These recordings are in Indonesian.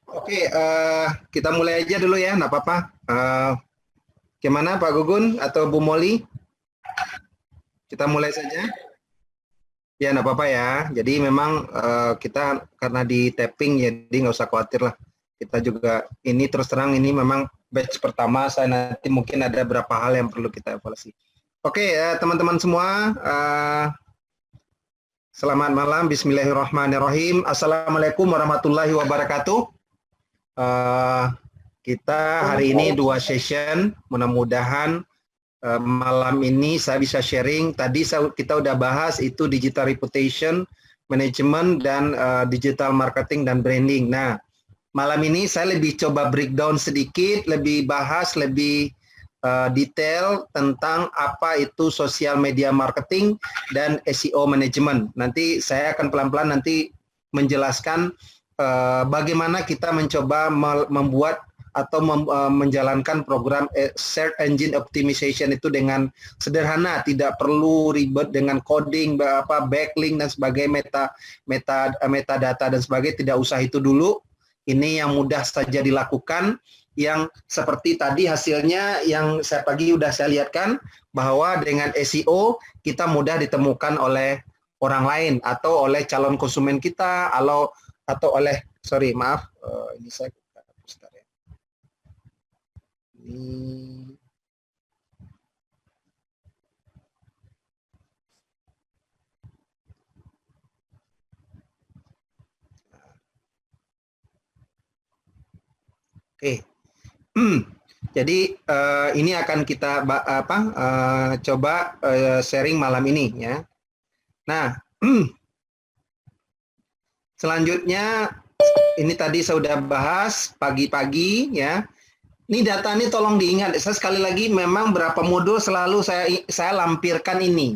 Oke, kita mulai aja dulu ya, nggak apa-apa. Gimana Pak Gugun atau Bu Moli? Kita mulai saja. Ya, nggak apa-apa ya. Jadi memang kita karena di tapping, jadi nggak usah khawatir lah. Kita juga ini terus terang ini memang batch pertama. Saya nanti mungkin ada beberapa hal yang perlu kita evaluasi. Oke, teman-teman semua. Selamat malam. Bismillahirrahmanirrahim. Assalamualaikum warahmatullahi wabarakatuh. Kita hari ini 2 session, mudah-mudahan malam ini saya bisa sharing. Tadi kita udah bahas itu digital reputation, management, dan digital marketing dan branding. Nah, malam ini saya lebih coba breakdown sedikit, lebih bahas, lebih detail tentang apa itu social media marketing dan SEO management. Nanti saya akan pelan-pelan nanti menjelaskan bagaimana kita mencoba membuat atau menjalankan program search engine optimization itu dengan sederhana, tidak perlu ribet dengan coding, backlink dan sebagainya, metadata dan sebagainya, tidak usah itu dulu. Ini yang mudah saja dilakukan, yang seperti tadi hasilnya yang saya pagi udah saya lihatkan bahwa dengan SEO kita mudah ditemukan oleh orang lain atau oleh calon konsumen kita, atau oleh ini saya bentar ya. Ini oke. Jadi ini akan kita coba sharing malam ini ya. Nah, selanjutnya ini tadi saya sudah bahas pagi-pagi ya. Ini data ini tolong diingat. Saya sekali lagi memang berapa modul selalu saya lampirkan ini.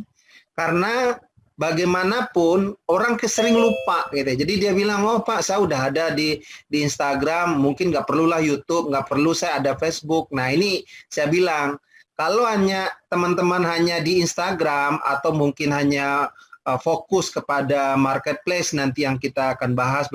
Karena bagaimanapun orang sering lupa gitu. Jadi dia bilang, oh Pak, saya udah ada di Instagram, mungkin nggak perlulah YouTube, nggak perlu saya ada Facebook. Nah ini saya bilang, kalau hanya teman-teman hanya di Instagram atau mungkin hanya fokus kepada marketplace nanti yang kita akan bahas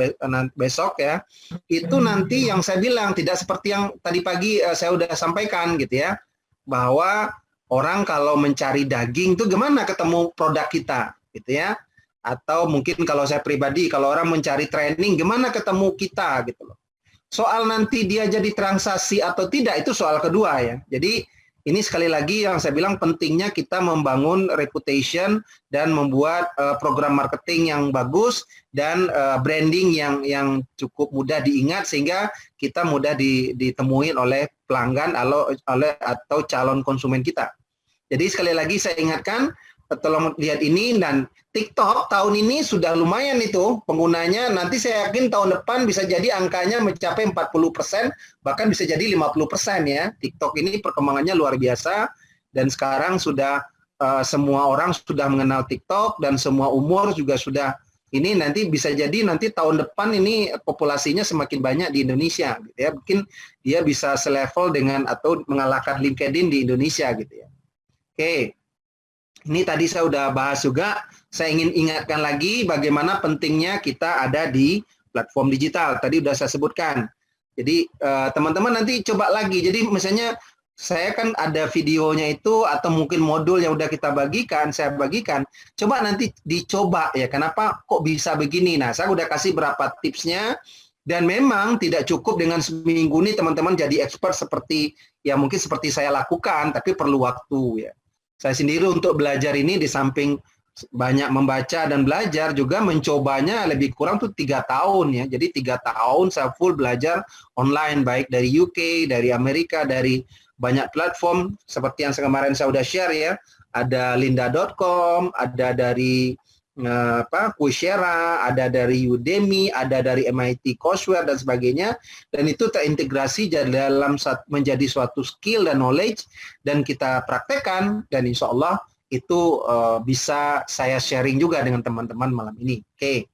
besok ya, itu nanti yang saya bilang tidak seperti yang tadi pagi saya udah sampaikan gitu ya, bahwa orang kalau mencari daging itu gimana ketemu produk kita gitu ya, atau mungkin kalau saya pribadi kalau orang mencari training gimana ketemu kita gitu loh. Soal nanti dia jadi transaksi atau tidak itu soal kedua ya. Jadi ini sekali lagi yang saya bilang pentingnya kita membangun reputation dan membuat program marketing yang bagus dan branding yang cukup mudah diingat sehingga kita mudah ditemui oleh pelanggan atau calon konsumen kita. Jadi sekali lagi saya ingatkan, tolong lihat ini, dan TikTok tahun ini sudah lumayan itu penggunanya. Nanti saya yakin tahun depan bisa jadi angkanya mencapai 40%, bahkan bisa jadi 50% ya. TikTok ini perkembangannya luar biasa dan sekarang sudah semua orang sudah mengenal TikTok dan semua umur juga sudah. Ini nanti bisa jadi nanti tahun depan ini populasinya semakin banyak di Indonesia gitu ya. Mungkin dia bisa selevel dengan atau mengalahkan LinkedIn di Indonesia gitu ya. Oke. Ini tadi saya udah bahas juga, saya ingin ingatkan lagi bagaimana pentingnya kita ada di platform digital. Tadi udah saya sebutkan. Jadi teman-teman nanti coba lagi. Jadi misalnya saya kan ada videonya itu atau mungkin modul yang udah kita bagikan, saya bagikan. Coba nanti dicoba ya, kenapa kok bisa begini. Nah, saya udah kasih berapa tipsnya. Dan memang tidak cukup dengan seminggu ini teman-teman jadi expert seperti ya mungkin seperti saya lakukan, tapi perlu waktu ya. Saya sendiri untuk belajar ini di samping banyak membaca dan belajar juga mencobanya lebih kurang tuh 3 tahun ya. Jadi 3 tahun saya full belajar online baik dari UK, dari Amerika, dari banyak platform seperti yang kemarin saya udah share ya. Ada lynda.com, ada dari Coursera, ada dari Udemy, ada dari MIT Courseware dan sebagainya, dan itu terintegrasi dalam menjadi suatu skill dan knowledge dan kita praktekkan, dan insya Allah itu bisa saya sharing juga dengan teman-teman malam ini. Oke,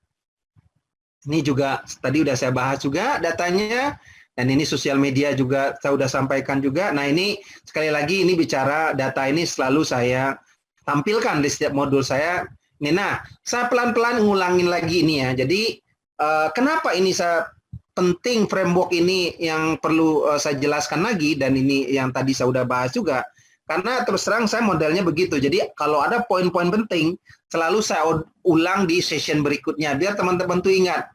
ini juga tadi udah saya bahas juga datanya, dan ini sosial media juga saya udah sampaikan juga. Nah ini sekali lagi ini bicara data ini selalu saya tampilkan di setiap modul saya. Nah, saya pelan-pelan ngulangin lagi ini ya. Jadi, kenapa ini saya penting framework ini yang perlu saya jelaskan lagi, dan ini yang tadi saya udah bahas juga, karena terus terang saya modelnya begitu. Jadi kalau ada poin-poin penting, selalu saya ulang di session berikutnya, biar teman-teman tuh ingat.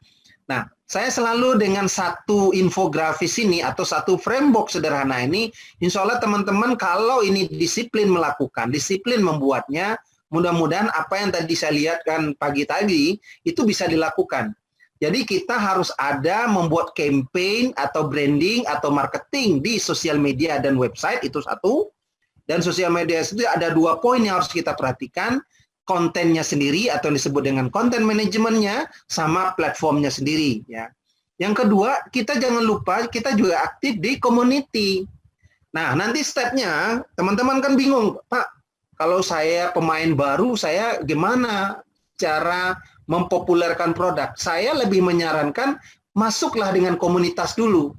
Nah, saya selalu dengan satu infografis ini atau satu framework sederhana ini, insya Allah teman-teman kalau ini disiplin melakukan, disiplin membuatnya, mudah-mudahan apa yang tadi saya lihat kan pagi tadi, itu bisa dilakukan. Jadi kita harus ada membuat campaign atau branding atau marketing di sosial media dan website, itu satu. Dan sosial media itu ada 2 poin yang harus kita perhatikan, kontennya sendiri atau disebut dengan content manajemennya, sama platformnya sendiri. Ya. Yang kedua, kita jangan lupa kita juga aktif di community. Nah, nanti stepnya, teman-teman kan bingung, Pak, kalau saya pemain baru, saya gimana cara mempopulerkan produk? Saya lebih menyarankan masuklah dengan komunitas dulu.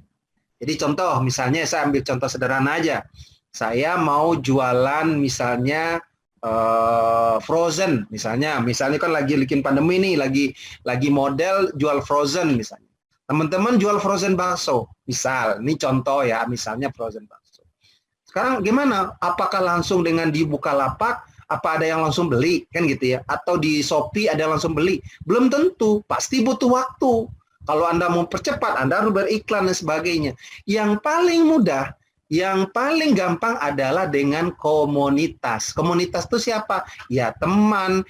Jadi contoh, misalnya saya ambil contoh sederhana aja. Saya mau jualan misalnya frozen, misalnya kan lagi bikin pandemi nih, lagi model jual frozen misalnya. Teman-teman jual frozen bakso, misal, ini contoh ya, misalnya frozen bakso. Sekarang gimana? Apakah langsung dengan di Bukalapak? Apa ada yang langsung beli, kan gitu ya? Atau di Shopee ada yang langsung beli? Belum tentu, pasti butuh waktu. Kalau Anda mau percepat, Anda harus beriklan dan sebagainya. Yang paling mudah, yang paling gampang adalah dengan komunitas. Komunitas itu siapa? Ya teman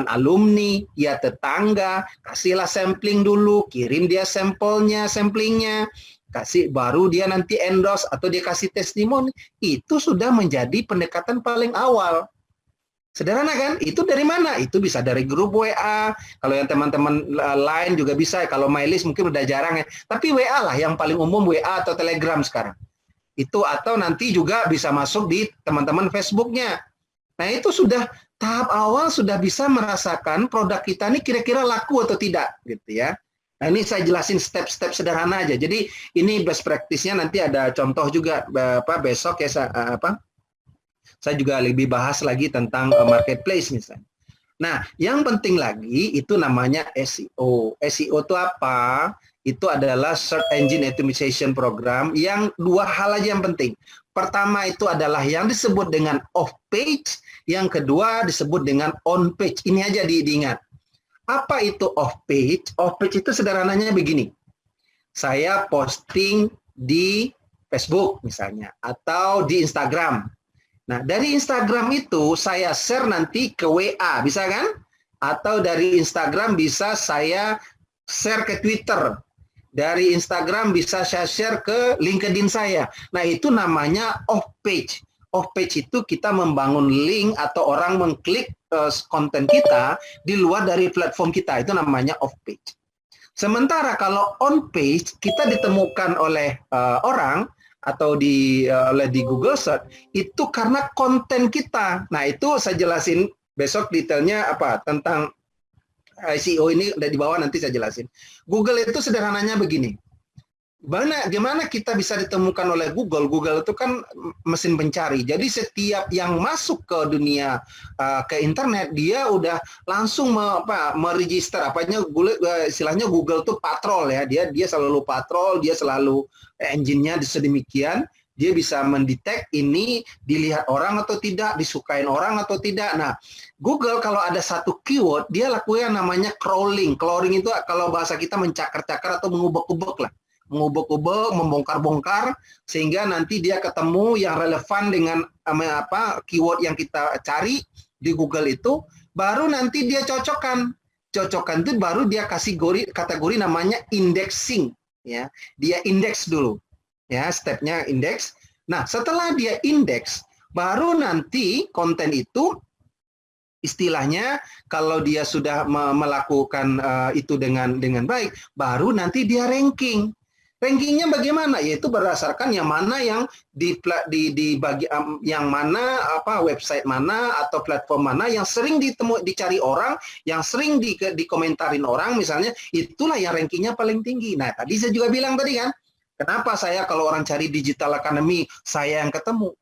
alumni, ya tetangga. Kasihlah sampling dulu, kirim dia samplingnya. Kasih, baru dia nanti endorse atau dia kasih testimoni. Itu sudah menjadi pendekatan paling awal. Sederhana kan? Itu dari mana? Itu bisa dari grup WA. Kalau yang teman-teman lain juga bisa. Kalau MyList mungkin udah jarang ya. Tapi WA lah yang paling umum, WA atau Telegram sekarang. Itu atau nanti juga bisa masuk di teman-teman Facebooknya. Nah itu sudah tahap awal, sudah bisa merasakan produk kita ini kira-kira laku atau tidak, gitu ya. Nah ini saya jelasin step-step sederhana aja. Jadi ini best practice-nya, nanti ada contoh juga besok ya, saya juga lebih bahas lagi tentang marketplace misalnya. Nah, yang penting lagi itu namanya SEO. SEO itu apa? Itu adalah Search Engine Optimization Program, yang 2 hal aja yang penting. Pertama itu adalah yang disebut dengan off page, yang kedua disebut dengan on page. Ini aja diingat. Apa itu off page? Off page itu sederhananya begini. Saya posting di Facebook misalnya, atau di Instagram. Nah, dari Instagram itu saya share nanti ke WA, bisa kan? Atau dari Instagram bisa saya share ke Twitter. Dari Instagram bisa saya share ke LinkedIn saya. Nah, itu namanya off page. Off page itu kita membangun link atau orang mengklik konten kita di luar dari platform kita. Itu namanya off page. Sementara kalau on page, kita ditemukan oleh orang atau di Google Search itu karena konten kita. Nah, itu saya jelasin besok detailnya apa tentang SEO ini, udah di bawah nanti saya jelasin. Google itu sederhananya begini. Gimana kita bisa ditemukan oleh Google? Google itu kan mesin pencari. Jadi setiap yang masuk ke dunia ke internet, dia udah langsung meregister istilahnya Google tuh patrol ya. Dia selalu patrol, dia selalu engine-nya sedemikian, dia bisa mendetek ini dilihat orang atau tidak, disukain orang atau tidak. Nah, Google kalau ada satu keyword, dia lakukan namanya crawling. Crawling itu kalau bahasa kita mencakar-cakar atau mengubek-ubek lah. Mengubek-ubek, membongkar-bongkar, sehingga nanti dia ketemu yang relevan dengan keyword yang kita cari di Google itu, baru nanti dia cocokkan. Cocokkan itu baru dia kasih kategori namanya indexing, ya. Dia indeks dulu, ya, stepnya indeks. Nah, setelah dia indeks, baru nanti konten itu istilahnya kalau dia sudah melakukan itu dengan baik, baru nanti dia ranking. Rankingnya bagaimana? Yaitu berdasarkan yang mana yang yang mana website mana atau platform mana yang sering dicari orang, yang sering dikomentarin orang misalnya, itulah yang rankingnya paling tinggi. Nah, tadi saya juga bilang tadi kan, kenapa saya kalau orang cari digital academy saya yang ketemu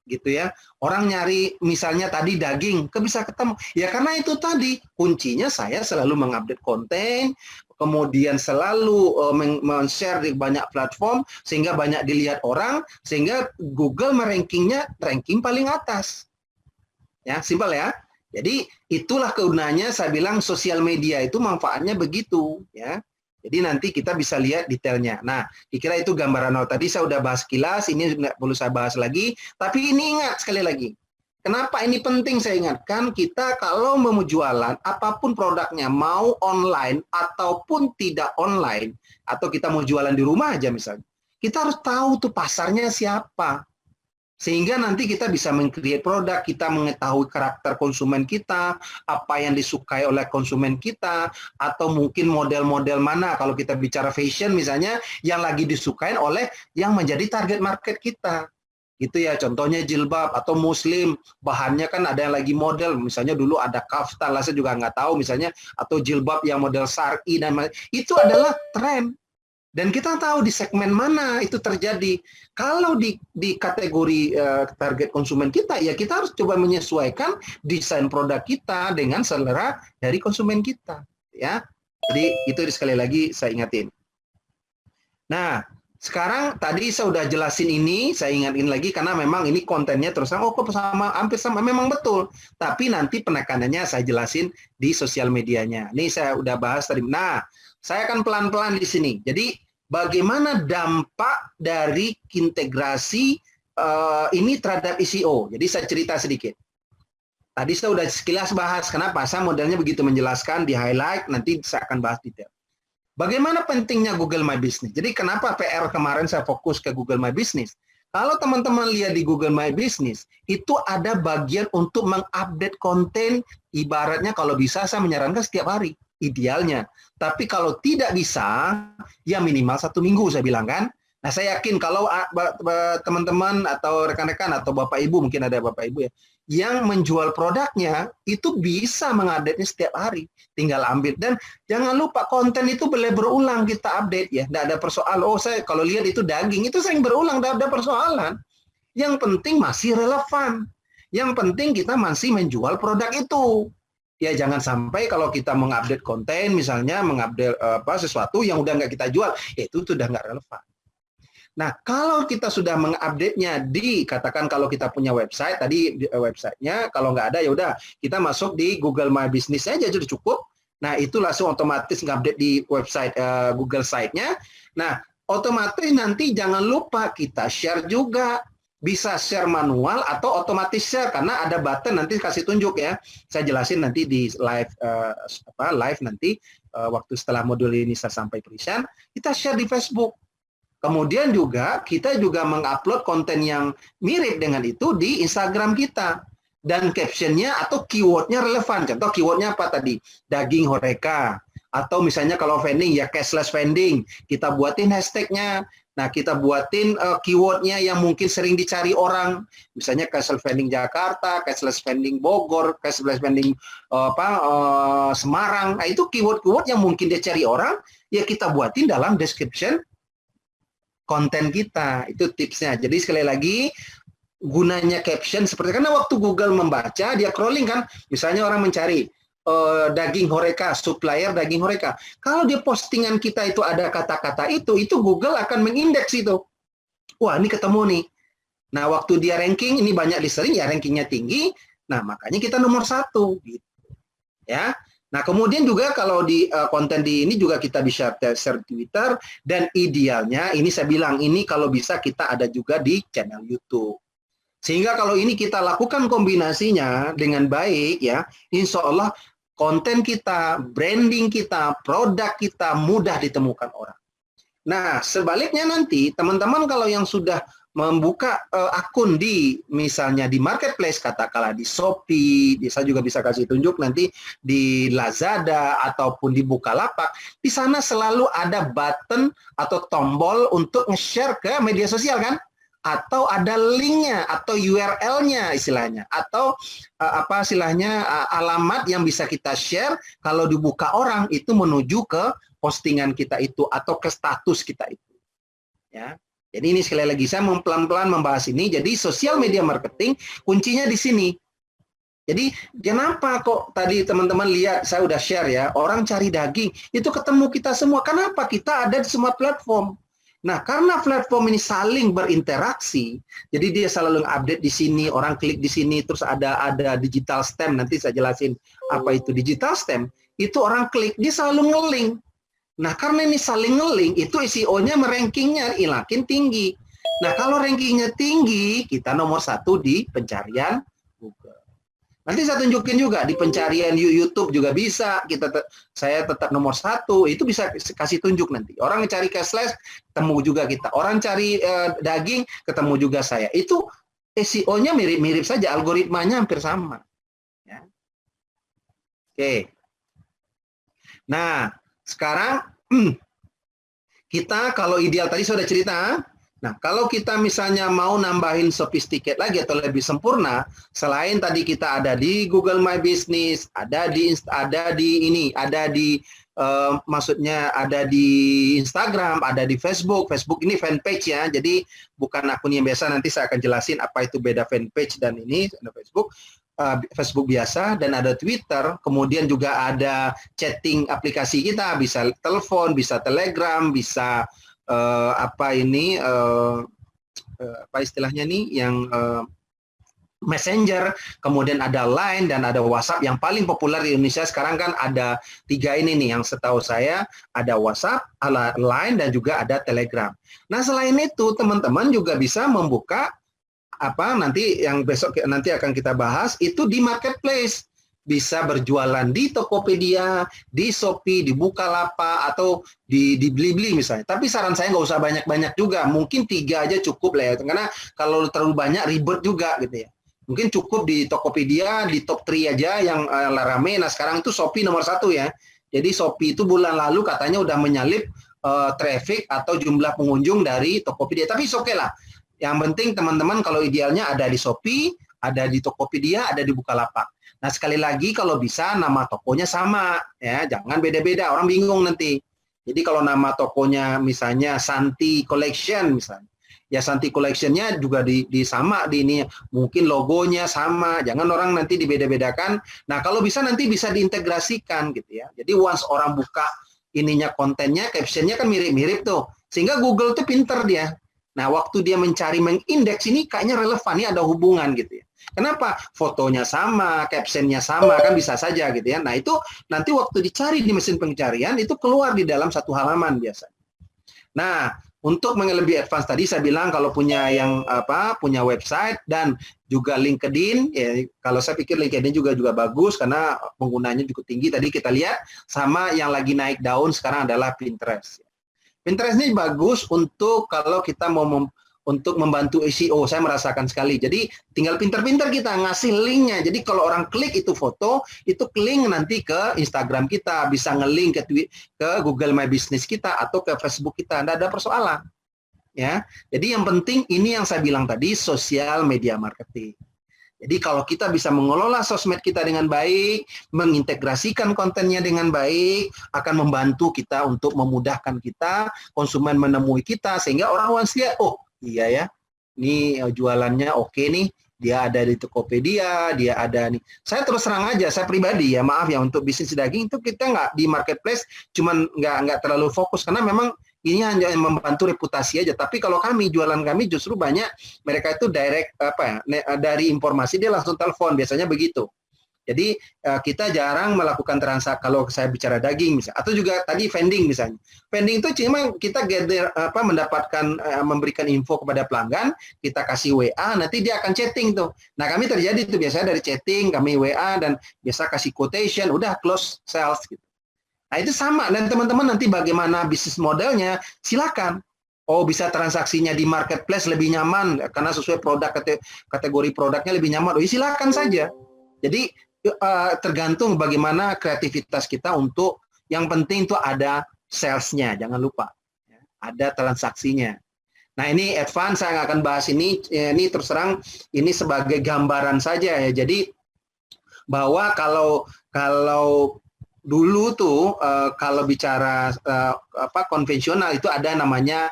gitu ya. Orang nyari misalnya tadi daging, bisa ketemu. Ya karena itu tadi kuncinya saya selalu mengupdate konten, kemudian selalu men-share di banyak platform, sehingga banyak dilihat orang, sehingga Google ranking paling atas. Ya, simpel ya. Jadi itulah kegunaannya, saya bilang sosial media itu manfaatnya begitu, ya. Jadi nanti kita bisa lihat detailnya. Nah, kira itu gambaran awal. Tadi saya udah bahas kilas, ini nggak perlu saya bahas lagi. Tapi ini ingat sekali lagi, kenapa ini penting saya ingatkan, kita kalau mau jualan, apapun produknya, mau online ataupun tidak online, atau kita mau jualan di rumah aja misalnya, kita harus tahu tuh pasarnya siapa. Sehingga nanti kita bisa meng-create produk, kita mengetahui karakter konsumen kita, apa yang disukai oleh konsumen kita, atau mungkin model-model mana, kalau kita bicara fashion misalnya, yang lagi disukai oleh yang menjadi target market kita. Gitu ya, contohnya jilbab atau muslim, bahannya kan ada yang lagi model, misalnya dulu ada kaftan, lah saya juga nggak tahu misalnya, atau jilbab yang model syar'i, dan itu adalah tren. Dan kita tahu di segmen mana itu terjadi. Kalau di kategori target konsumen kita, ya kita harus coba menyesuaikan desain produk kita dengan selera dari konsumen kita. Ya, jadi itu sekali lagi saya ingatin. Nah, sekarang tadi saya udah jelasin ini, saya ingatin lagi karena memang ini kontennya terus kok sama, hampir sama, memang betul. Tapi nanti penekanannya saya jelasin di sosial medianya. Ini saya udah bahas tadi. Nah, saya akan pelan-pelan di sini. Jadi bagaimana dampak dari integrasi ini terhadap SEO. Jadi saya cerita sedikit. Tadi saya udah sekilas bahas, kenapa saya modelnya begitu menjelaskan, di highlight, nanti saya akan bahas detail. Bagaimana pentingnya Google My Business? Jadi kenapa PR kemarin saya fokus ke Google My Business? Kalau teman-teman lihat di Google My Business, itu ada bagian untuk mengupdate konten, ibaratnya kalau bisa saya menyarankan setiap hari, idealnya. Tapi kalau tidak bisa, ya minimal 1 minggu saya bilang kan. Nah, saya yakin kalau teman-teman atau rekan-rekan atau Bapak Ibu, mungkin ada Bapak Ibu ya, yang menjual produknya itu bisa mengupdate-nya setiap hari. Tinggal ambil. Dan jangan lupa konten itu boleh berulang kita update ya. Tidak ada persoalan. Oh, saya kalau lihat itu daging, itu sering berulang, tidak ada persoalan. Yang penting masih relevan. Yang penting kita masih menjual produk itu. Ya jangan sampai kalau kita mengupdate konten, misalnya mengupdate sesuatu yang udah nggak kita jual, ya itu sudah nggak relevan. Nah, kalau kita sudah mengupdate-nya katakan kalau kita punya website, tadi websitenya, kalau nggak ada ya udah kita masuk di Google My Business aja sudah cukup. Nah, itu langsung otomatis ngupdate di website Google Site-nya. Nah, otomatis nanti jangan lupa kita share juga. Bisa share manual atau otomatis share, karena ada button, nanti kasih tunjuk ya. Saya jelasin nanti di live live nanti waktu setelah modul ini saya sampai tulisan, kita share di Facebook. Kemudian juga kita juga mengupload konten yang mirip dengan itu di Instagram kita. Dan captionnya atau keywordnya relevan. Contoh keywordnya apa tadi? Daging horeca. Atau misalnya kalau vending ya cashless vending. Kita buatin hashtagnya. Nah, kita buatin keywordnya yang mungkin sering dicari orang. Misalnya cashless vending Jakarta, cashless vending Bogor, cashless vending Semarang. Nah, itu keyword-keyword yang mungkin dicari orang, ya kita buatin dalam description konten kita. Itu tipsnya. Jadi sekali lagi, gunanya caption seperti, karena waktu Google membaca, dia crawling kan, misalnya orang mencari daging horeca, supplier daging horeca. Kalau dia postingan kita itu ada kata-kata itu Google akan mengindeks itu. Wah, ini ketemu nih. Nah, waktu dia ranking, ini banyak listening, ya rankingnya tinggi. Nah, makanya kita nomor 1. Gitu. Ya. Nah, kemudian juga kalau di konten di ini juga kita bisa share Twitter, dan idealnya, ini saya bilang, ini kalau bisa kita ada juga di channel YouTube. Sehingga kalau ini kita lakukan kombinasinya dengan baik, ya, insya Allah konten kita, branding kita, produk kita mudah ditemukan orang. Nah, sebaliknya nanti teman-teman kalau yang sudah membuka akun di misalnya di marketplace, katakanlah di Shopee, saya juga bisa kasih tunjuk nanti di Lazada ataupun di Bukalapak, di sana selalu ada button atau tombol untuk nge-share ke media sosial kan? Atau ada linknya atau URL-nya istilahnya, atau apa istilahnya alamat yang bisa kita share kalau dibuka orang itu menuju ke postingan kita itu atau ke status kita itu. Ya. Jadi ini sekali lagi saya pelan-pelan membahas ini. Jadi sosial media marketing kuncinya di sini. Jadi kenapa kok tadi teman-teman lihat saya udah share ya, orang cari daging itu ketemu kita semua. Kenapa? Kita ada di semua platform. Nah, karena platform ini saling berinteraksi, jadi dia selalu update di sini, orang klik di sini, terus ada digital stem. Nanti saya jelasin apa itu digital stem. Itu orang klik, dia selalu nge-link. Nah, karena ini saling nge-link, itu SEO-nya merankingnya makin tinggi. Nah, kalau rankingnya tinggi, kita nomor 1 di pencarian Google. Nanti saya tunjukin juga di pencarian YouTube juga bisa. Saya tetap nomor 1, itu bisa kasih tunjuk nanti. Orang cari cashless, ketemu juga kita. Orang cari daging, ketemu juga saya. Itu SEO-nya mirip-mirip saja, algoritmanya hampir sama. Ya. Oke. Nah, sekarang kita kalau ideal tadi sudah cerita. Nah, kalau kita misalnya mau nambahin sophisticated lagi atau lebih sempurna, selain tadi kita ada di Google My Business, maksudnya ada di Instagram, ada di Facebook. Facebook ini fanpage ya, jadi bukan akun yang biasa. Nanti saya akan jelasin apa itu beda fanpage dan ini ada Facebook. Facebook biasa dan ada Twitter, kemudian juga ada chatting aplikasi kita, bisa telepon, bisa Telegram, bisa apa istilahnya nih yang Messenger, kemudian ada Line dan ada WhatsApp. Yang paling populer di Indonesia sekarang kan ada 3 ini nih yang setahu saya, ada WhatsApp, ada Line dan juga ada Telegram. Nah, selain itu teman-teman juga bisa membuka nanti yang besok nanti akan kita bahas itu di marketplace. Bisa berjualan di Tokopedia, di Shopee, di Bukalapak, atau di Blibli misalnya. Tapi saran saya nggak usah banyak-banyak juga. Mungkin 3 aja cukup lah ya. Karena kalau terlalu banyak ribet juga gitu ya. Mungkin cukup di Tokopedia, di top 3 aja yang rame. Nah, sekarang itu Shopee nomor 1 ya. Jadi Shopee itu bulan lalu katanya udah menyalip traffic atau jumlah pengunjung dari Tokopedia. Tapi oke lah. Yang penting teman-teman kalau idealnya ada di Shopee, ada di Tokopedia, ada di Bukalapak. Nah, sekali lagi kalau bisa nama tokonya sama ya, jangan beda-beda, orang bingung nanti. Jadi kalau nama tokonya misalnya Santi Collection misalnya, ya Santi Collection-nya juga sama di ini, mungkin logonya sama, jangan orang nanti dibeda-bedakan. Nah, kalau bisa nanti bisa diintegrasikan gitu ya. Jadi once orang buka ininya kontennya, caption-nya kan mirip-mirip tuh. Sehingga Google tuh pinter dia. Nah, waktu dia mencari mengindeks ini kayaknya relevan, ini ada hubungan gitu ya. Kenapa? Fotonya sama, captionnya sama, kan bisa saja gitu ya. Nah, itu nanti waktu dicari di mesin pencarian, itu keluar di dalam satu halaman biasanya. Nah, untuk lebih advance tadi saya bilang kalau punya punya website dan juga LinkedIn, ya kalau saya pikir LinkedIn juga bagus karena penggunanya cukup tinggi. Tadi kita lihat sama yang lagi naik daun sekarang adalah Pinterest. Pinterest ini bagus untuk kalau kita mau untuk membantu SEO, saya merasakan sekali. Jadi tinggal pinter-pinter kita ngasih linknya. Jadi kalau orang klik itu foto, itu link nanti ke Instagram kita, bisa nge-link ke Google My Business kita atau ke Facebook kita. Tidak ada persoalan. Ya. Jadi yang penting ini yang saya bilang tadi, sosial media marketing. Jadi kalau kita bisa mengelola sosmed kita dengan baik, mengintegrasikan kontennya dengan baik, akan membantu kita untuk memudahkan kita, konsumen menemui kita, sehingga orang lihat, oh iya ya, ini jualannya oke nih, dia ada di Tokopedia, dia ada nih. Saya terus terang aja, saya pribadi ya, maaf ya, untuk bisnis daging itu kita nggak di marketplace, cuman nggak terlalu fokus, karena memang ini hanya membantu reputasi aja. Tapi kalau jualan kami justru banyak mereka itu direct dari informasi dia langsung telepon, biasanya begitu. Jadi kita jarang melakukan transaksi kalau saya bicara daging misalnya, atau juga tadi vending misalnya. Vending itu cuma kita mendapatkan memberikan info kepada pelanggan, kita kasih WA, nanti dia akan chatting tuh. Nah, kami terjadi itu biasanya dari chatting, kami WA dan biasa kasih quotation, udah close sales gitu. Nah, itu sama, dan teman-teman nanti bagaimana bisnis modelnya, silakan. Oh, bisa transaksinya di marketplace lebih nyaman, karena sesuai produk, kategori produknya lebih nyaman. Oh, silakan saja. Jadi, tergantung bagaimana kreativitas kita untuk, yang penting itu ada sales-nya, jangan lupa. Ada transaksinya. Nah, ini advance, saya nggak akan bahas ini terus terang, ini sebagai gambaran saja ya. Jadi, bahwa kalau dulu tuh kalau bicara konvensional itu ada namanya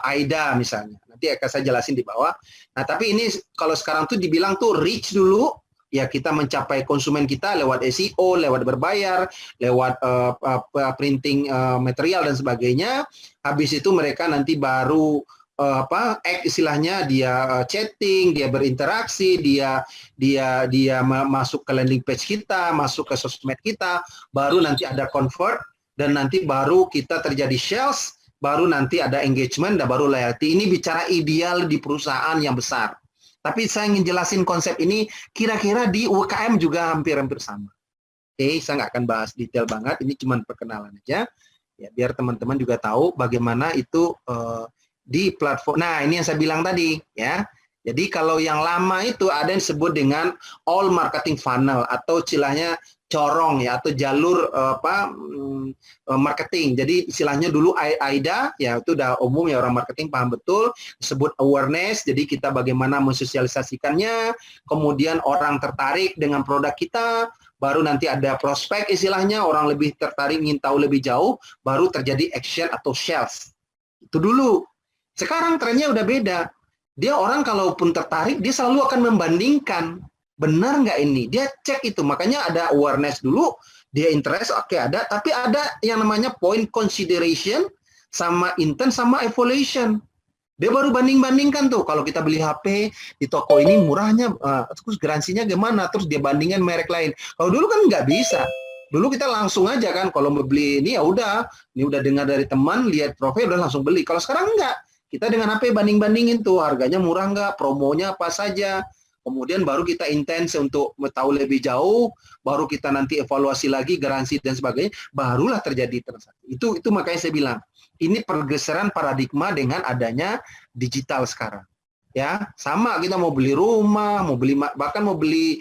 AIDA misalnya. Nanti akan saya jelasin di bawah. Nah, tapi ini kalau sekarang tuh dibilang tuh reach dulu, Ya kita mencapai konsumen kita lewat SEO, lewat berbayar, lewat printing material dan sebagainya. Habis itu mereka nanti baru istilahnya dia chatting, dia berinteraksi, dia masuk ke landing page kita, masuk ke sosmed kita, baru nanti ada convert dan nanti baru kita terjadi sales, baru nanti ada engagement dan baru loyalty. Ini bicara ideal di perusahaan yang besar. Tapi saya ingin jelasin konsep ini kira-kira di UKM juga hampir-hampir sama. Oke, saya nggak akan bahas detail banget, ini cuma perkenalan aja. Ya, biar teman-teman juga tahu bagaimana itu di platform. Nah, ini yang saya bilang tadi, ya. Jadi kalau yang lama itu ada yang disebut dengan all marketing funnel atau istilahnya corong ya atau jalur marketing. Jadi istilahnya dulu AIDA ya itu udah umum ya orang marketing paham betul, disebut awareness. Jadi kita bagaimana mensosialisasikannya, kemudian orang tertarik dengan produk kita, baru nanti ada prospek istilahnya orang lebih tertarik ingin tahu lebih jauh, baru terjadi action atau sales. Itu dulu. Sekarang trennya udah beda. Dia orang kalaupun tertarik, dia selalu akan membandingkan. Benar nggak ini? Dia cek itu. Makanya ada awareness dulu, dia interest, oke ada. Tapi ada yang namanya point consideration, sama intent, sama evaluation. Dia baru banding-bandingkan tuh. Kalau kita beli HP di toko ini murahnya, terus garansinya gimana? Terus dia bandingkan merek lain. Kalau dulu kan nggak bisa. Dulu kita langsung aja kan, kalau mau beli ini ya udah, ini udah dengar dari teman, lihat profil udah langsung beli. Kalau sekarang enggak. Kita dengan HP banding-bandingin tuh, harganya murah nggak, promonya apa saja. Kemudian baru kita intens untuk tahu lebih jauh, baru kita nanti evaluasi lagi, garansi dan sebagainya, barulah terjadi transaksi. Itu makanya saya bilang, ini pergeseran paradigma dengan adanya digital sekarang. Ya, sama kita mau beli rumah, mau beli bahkan mau beli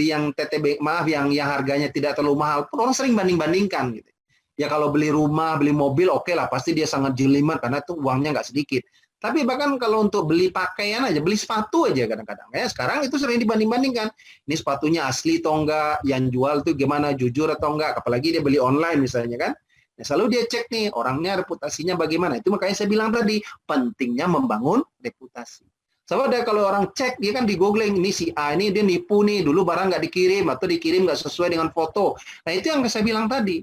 yang TTB, maaf yang harganya tidak terlalu mahal, pun orang sering banding-bandingkan gitu. Ya kalau beli rumah, beli mobil, oke lah, pasti dia sangat jelimet karena itu uangnya nggak sedikit. Tapi bahkan kalau untuk beli pakaian aja, beli sepatu aja kadang-kadang. Ya sekarang itu sering dibanding-bandingkan. Ini sepatunya asli atau enggak, yang jual tuh gimana, jujur atau enggak. Apalagi dia beli online misalnya kan. Ya, selalu dia cek nih, orangnya reputasinya bagaimana. Itu makanya saya bilang tadi, pentingnya membangun reputasi. Soalnya kalau orang cek, dia kan di googling, ini si A, ini dia nipu nih, dulu barang nggak dikirim, atau dikirim nggak sesuai dengan foto. Nah itu yang saya bilang tadi.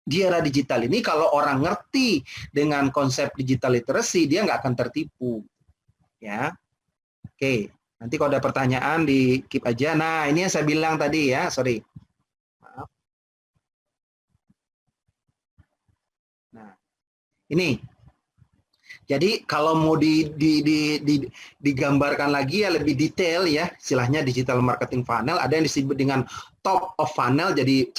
Di era digital ini kalau orang ngerti dengan konsep digital literacy dia nggak akan tertipu ya. Oke, nanti kalau ada pertanyaan di keep aja. Nah ini yang saya bilang tadi ya, sorry, maaf. Nah ini jadi kalau mau digambarkan lagi ya lebih detail ya, istilahnya digital marketing funnel, ada yang disebut dengan top of funnel, jadi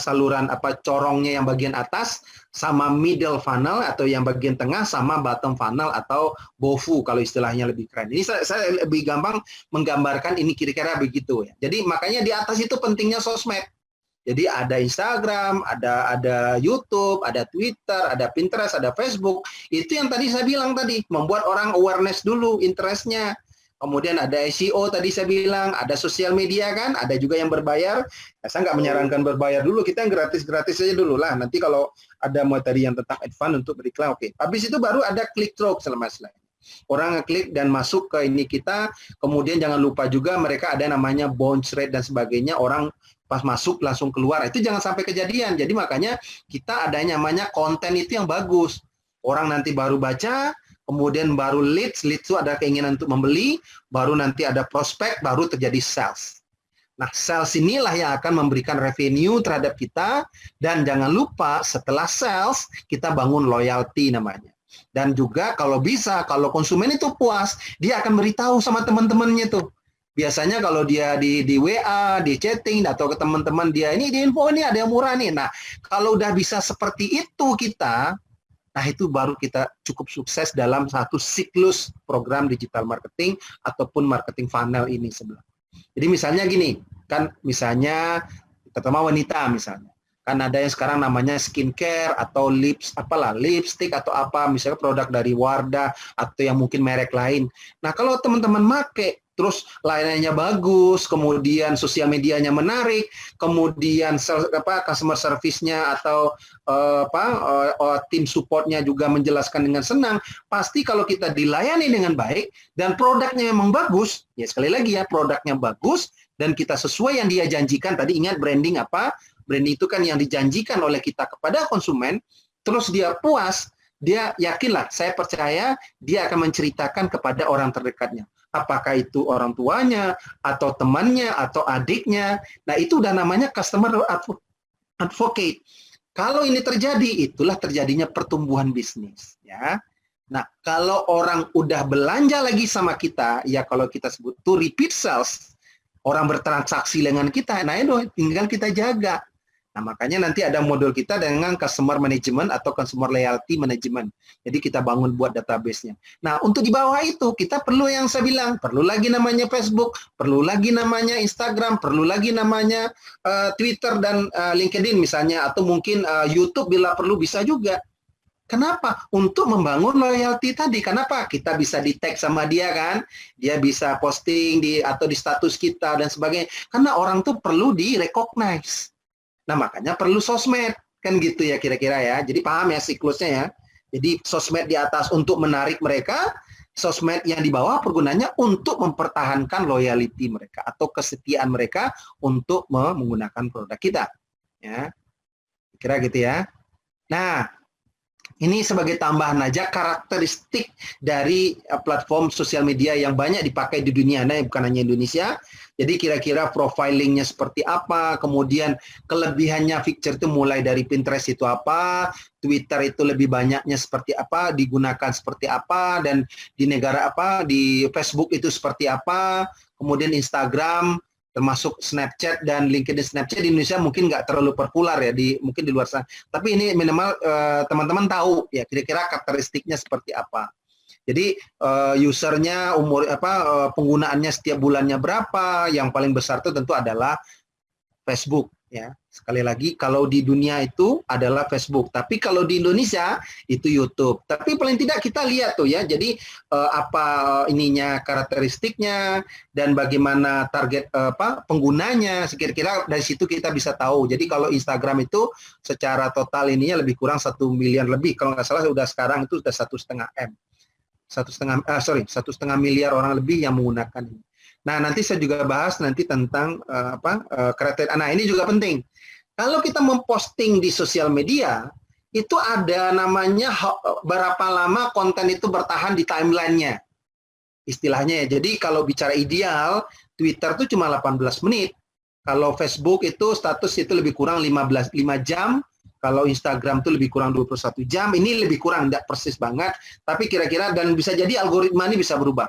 saluran corongnya yang bagian atas, sama middle funnel atau yang bagian tengah, sama bottom funnel atau BOFU kalau istilahnya lebih keren. Ini saya lebih gampang menggambarkan ini kira-kira begitu ya. Jadi makanya di atas itu pentingnya sosmed. Jadi ada Instagram, ada YouTube, ada Twitter, ada Pinterest, ada Facebook. Itu yang tadi saya bilang tadi, membuat orang awareness dulu, interestnya. Kemudian ada SEO tadi saya bilang, ada sosial media kan, ada juga yang berbayar. Nah, saya nggak menyarankan berbayar dulu, kita yang gratis-gratis aja dulu lah. Nanti kalau ada materi yang tentang advance untuk beriklan, oke. Habis itu baru ada click through selama slide. Orang ngeklik dan masuk ke ini kita, kemudian jangan lupa juga mereka ada namanya bounce rate dan sebagainya, orang pas masuk langsung keluar, itu jangan sampai kejadian. Jadi makanya kita ada namanya konten itu yang bagus. Orang nanti baru baca, kemudian baru leads itu ada keinginan untuk membeli, baru nanti ada prospek, baru terjadi sales. Nah, sales inilah yang akan memberikan revenue terhadap kita, dan jangan lupa setelah sales, kita bangun loyalty namanya. Dan juga kalau bisa, kalau konsumen itu puas, dia akan beritahu sama teman-temannya tuh. Biasanya kalau dia di WA, di chatting, atau ke teman-teman dia, ini di info ini ada yang murah nih. Nah, kalau udah bisa seperti itu kita, nah itu baru kita cukup sukses dalam satu siklus program digital marketing ataupun marketing funnel ini sebelah. Jadi misalnya gini, kan misalnya terutama wanita misalnya. Kan ada yang sekarang namanya skincare atau lipstick atau apa, misalnya produk dari Wardah atau yang mungkin merek lain. Nah, kalau teman-teman make terus layanannya bagus, kemudian sosial medianya menarik, kemudian customer service-nya atau tim support-nya juga menjelaskan dengan senang, pasti kalau kita dilayani dengan baik dan produknya memang bagus, ya sekali lagi ya, produknya bagus dan kita sesuai yang dia janjikan. Tadi ingat branding apa? Branding itu kan yang dijanjikan oleh kita kepada konsumen, terus dia puas, dia yakinlah, saya percaya dia akan menceritakan kepada orang terdekatnya. Apakah itu orang tuanya, atau temannya, atau adiknya. Nah, itu udah namanya customer advocate. Kalau ini terjadi, itulah terjadinya pertumbuhan bisnis. Ya. Nah, kalau orang udah belanja lagi sama kita, ya kalau kita sebut to repeat sales, orang bertransaksi dengan kita, nah itu tinggal kita jaga. Nah, makanya nanti ada modul kita dengan customer management atau consumer loyalty management. Jadi kita bangun buat database-nya. Nah, untuk di bawah itu kita perlu yang saya bilang, perlu lagi namanya Facebook, perlu lagi namanya Instagram, perlu lagi namanya Twitter dan LinkedIn misalnya, atau mungkin YouTube bila perlu bisa juga. Kenapa? Untuk membangun loyalty tadi. Kenapa? Kita bisa di-tag sama dia kan, dia bisa posting atau di status kita dan sebagainya. Karena orang tuh perlu di-recognize. Nah, makanya perlu sosmed, kan gitu ya kira-kira ya. Jadi paham ya siklusnya ya. Jadi sosmed di atas untuk menarik mereka, sosmed yang di bawah pergunanya untuk mempertahankan loyalty mereka atau kesetiaan mereka untuk menggunakan produk kita. Ya, kira gitu ya. Nah, ini sebagai tambahan aja karakteristik dari platform sosial media yang banyak dipakai di dunia, nah bukan hanya Indonesia. Jadi kira-kira profilingnya seperti apa, kemudian kelebihannya feature itu mulai dari Pinterest itu apa, Twitter itu lebih banyaknya seperti apa, digunakan seperti apa, dan di negara apa, di Facebook itu seperti apa, kemudian Instagram, termasuk Snapchat dan LinkedIn. Snapchat di Indonesia mungkin nggak terlalu populer ya, mungkin di luar sana. Tapi ini minimal teman-teman tahu ya kira-kira karakteristiknya seperti apa. Jadi usernya penggunaannya setiap bulannya berapa, yang paling besar itu tentu adalah Facebook ya. Sekali lagi kalau di dunia itu adalah Facebook, tapi kalau di Indonesia itu YouTube. Tapi paling tidak kita lihat tuh ya. Jadi apa ininya karakteristiknya dan bagaimana target penggunanya. Kira-kira dari situ kita bisa tahu. Jadi kalau Instagram itu secara total ininya lebih kurang 1 miliar lebih. Kalau nggak salah sudah sekarang itu sudah 1,5 M. 1,5 miliar orang lebih yang menggunakan ini. Nah, nanti saya juga bahas nanti tentang kriteria. Nah, ini juga penting. Kalau kita memposting di sosial media, itu ada namanya berapa lama konten itu bertahan di timeline-nya. Istilahnya ya. Jadi kalau bicara ideal, Twitter itu cuma 18 menit. Kalau Facebook itu status itu lebih kurang 5 jam. Kalau Instagram itu lebih kurang 21 jam. Ini lebih kurang, tidak persis banget. Tapi kira-kira, dan bisa jadi algoritma ini bisa berubah.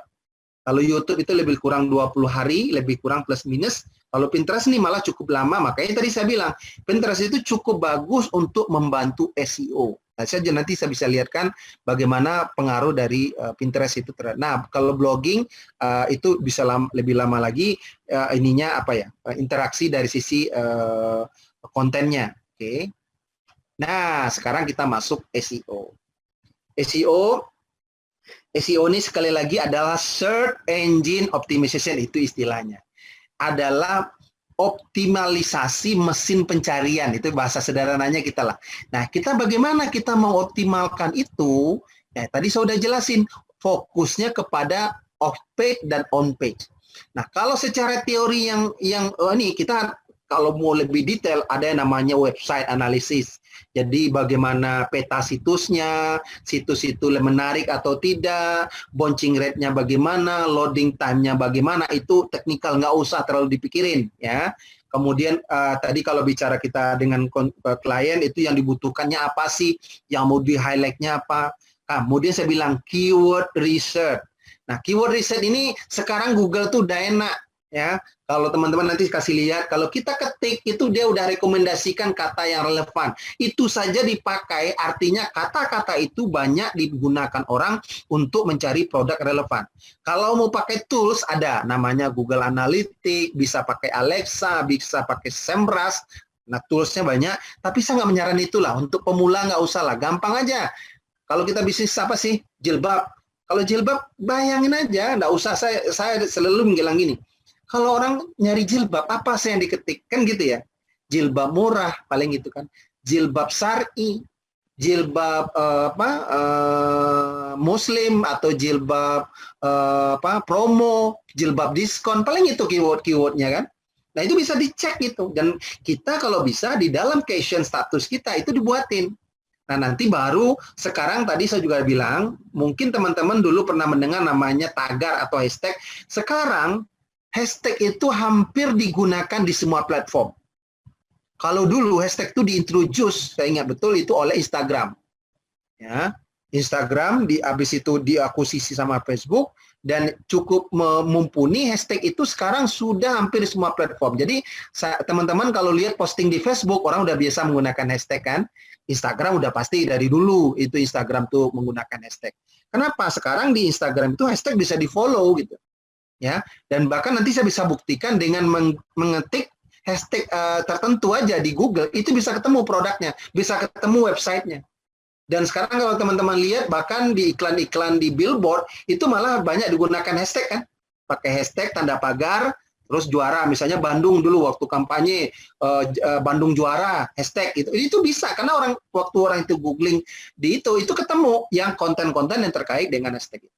Kalau YouTube itu lebih kurang 20 hari, lebih kurang plus minus. Kalau Pinterest ini malah cukup lama, makanya tadi saya bilang, Pinterest itu cukup bagus untuk membantu SEO. Nah, nanti saya bisa lihatkan bagaimana pengaruh dari Pinterest itu terhadap. Nah, kalau blogging itu bisa lebih lama lagi ininya interaksi dari sisi kontennya. Oke. Nah, sekarang kita masuk SEO. SEO ini sekali lagi adalah Search Engine Optimization, itu istilahnya. Adalah optimalisasi mesin pencarian, itu bahasa sederhananya kita lah. Nah, kita bagaimana kita mengoptimalkan itu? Ya, tadi saya sudah jelasin, fokusnya kepada off-page dan on-page. Nah, kalau secara teori yang ini kita kalau mau lebih detail ada yang namanya website analysis. Jadi bagaimana peta situsnya, situs itu menarik atau tidak, bouncing rate-nya bagaimana, loading time-nya bagaimana, itu teknikal, nggak usah terlalu dipikirin ya. Kemudian tadi kalau bicara kita dengan klien itu yang dibutuhkannya apa sih, yang mau di-highlight-nya apa. Kemudian saya bilang keyword research. Nah, keyword research ini sekarang Google tuh udah enak ya. Kalau teman-teman nanti kasih lihat, kalau kita ketik itu dia udah rekomendasikan kata yang relevan. Itu saja dipakai, artinya kata-kata itu banyak digunakan orang untuk mencari produk relevan. Kalau mau pakai tools ada namanya Google Analytics, bisa pakai Alexa, bisa pakai SEMrush. Nah, toolsnya banyak, tapi saya nggak menyarankan itulah. Untuk pemula nggak usah lah, gampang aja. Kalau kita bisnis apa sih? Jilbab. Kalau jilbab, bayangin aja, nggak usah saya selalu bilang gini, kalau orang nyari jilbab, apa sih yang diketik? Kan gitu ya, jilbab murah, paling gitu kan, jilbab syar'i, jilbab muslim atau jilbab promo, jilbab diskon, paling itu keywordnya kan. Nah itu bisa dicek gitu, dan kita kalau bisa di dalam caption status kita itu dibuatin. Nah, nanti baru sekarang tadi saya juga bilang, mungkin teman-teman dulu pernah mendengar namanya tagar atau hashtag. Sekarang, hashtag itu hampir digunakan di semua platform. Kalau dulu hashtag itu diintroduce, saya ingat betul itu oleh Instagram. Ya, Instagram habis itu diakuisisi sama Facebook, dan cukup mumpuni hashtag itu sekarang sudah hampir di semua platform. Jadi teman-teman kalau lihat posting di Facebook, orang udah biasa menggunakan hashtag kan. Instagram udah pasti dari dulu itu Instagram tuh menggunakan hashtag. Kenapa? Sekarang di Instagram itu hashtag bisa di-follow gitu. Ya, dan bahkan nanti saya bisa buktikan dengan mengetik hashtag tertentu aja di Google, itu bisa ketemu produknya, bisa ketemu websitenya. Dan sekarang kalau teman-teman lihat, bahkan di iklan-iklan di billboard, itu malah banyak digunakan hashtag kan. Pakai hashtag tanda pagar, terus juara, misalnya Bandung dulu waktu kampanye Bandung juara, hashtag itu bisa, karena waktu orang itu googling di itu ketemu yang konten-konten yang terkait dengan hashtag itu.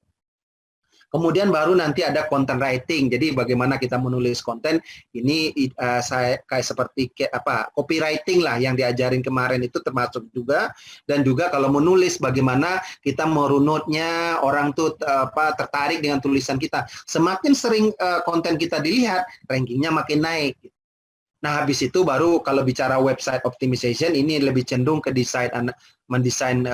Kemudian baru nanti ada content writing. Jadi bagaimana kita menulis konten ini saya kayak seperti copywriting lah yang diajarin kemarin itu termasuk juga, dan juga kalau menulis bagaimana kita merunutnya orang tuh tertarik dengan tulisan kita. Semakin sering konten kita dilihat, rankingnya makin naik. Nah, habis itu baru kalau bicara website optimization, ini lebih cenderung ke mendesain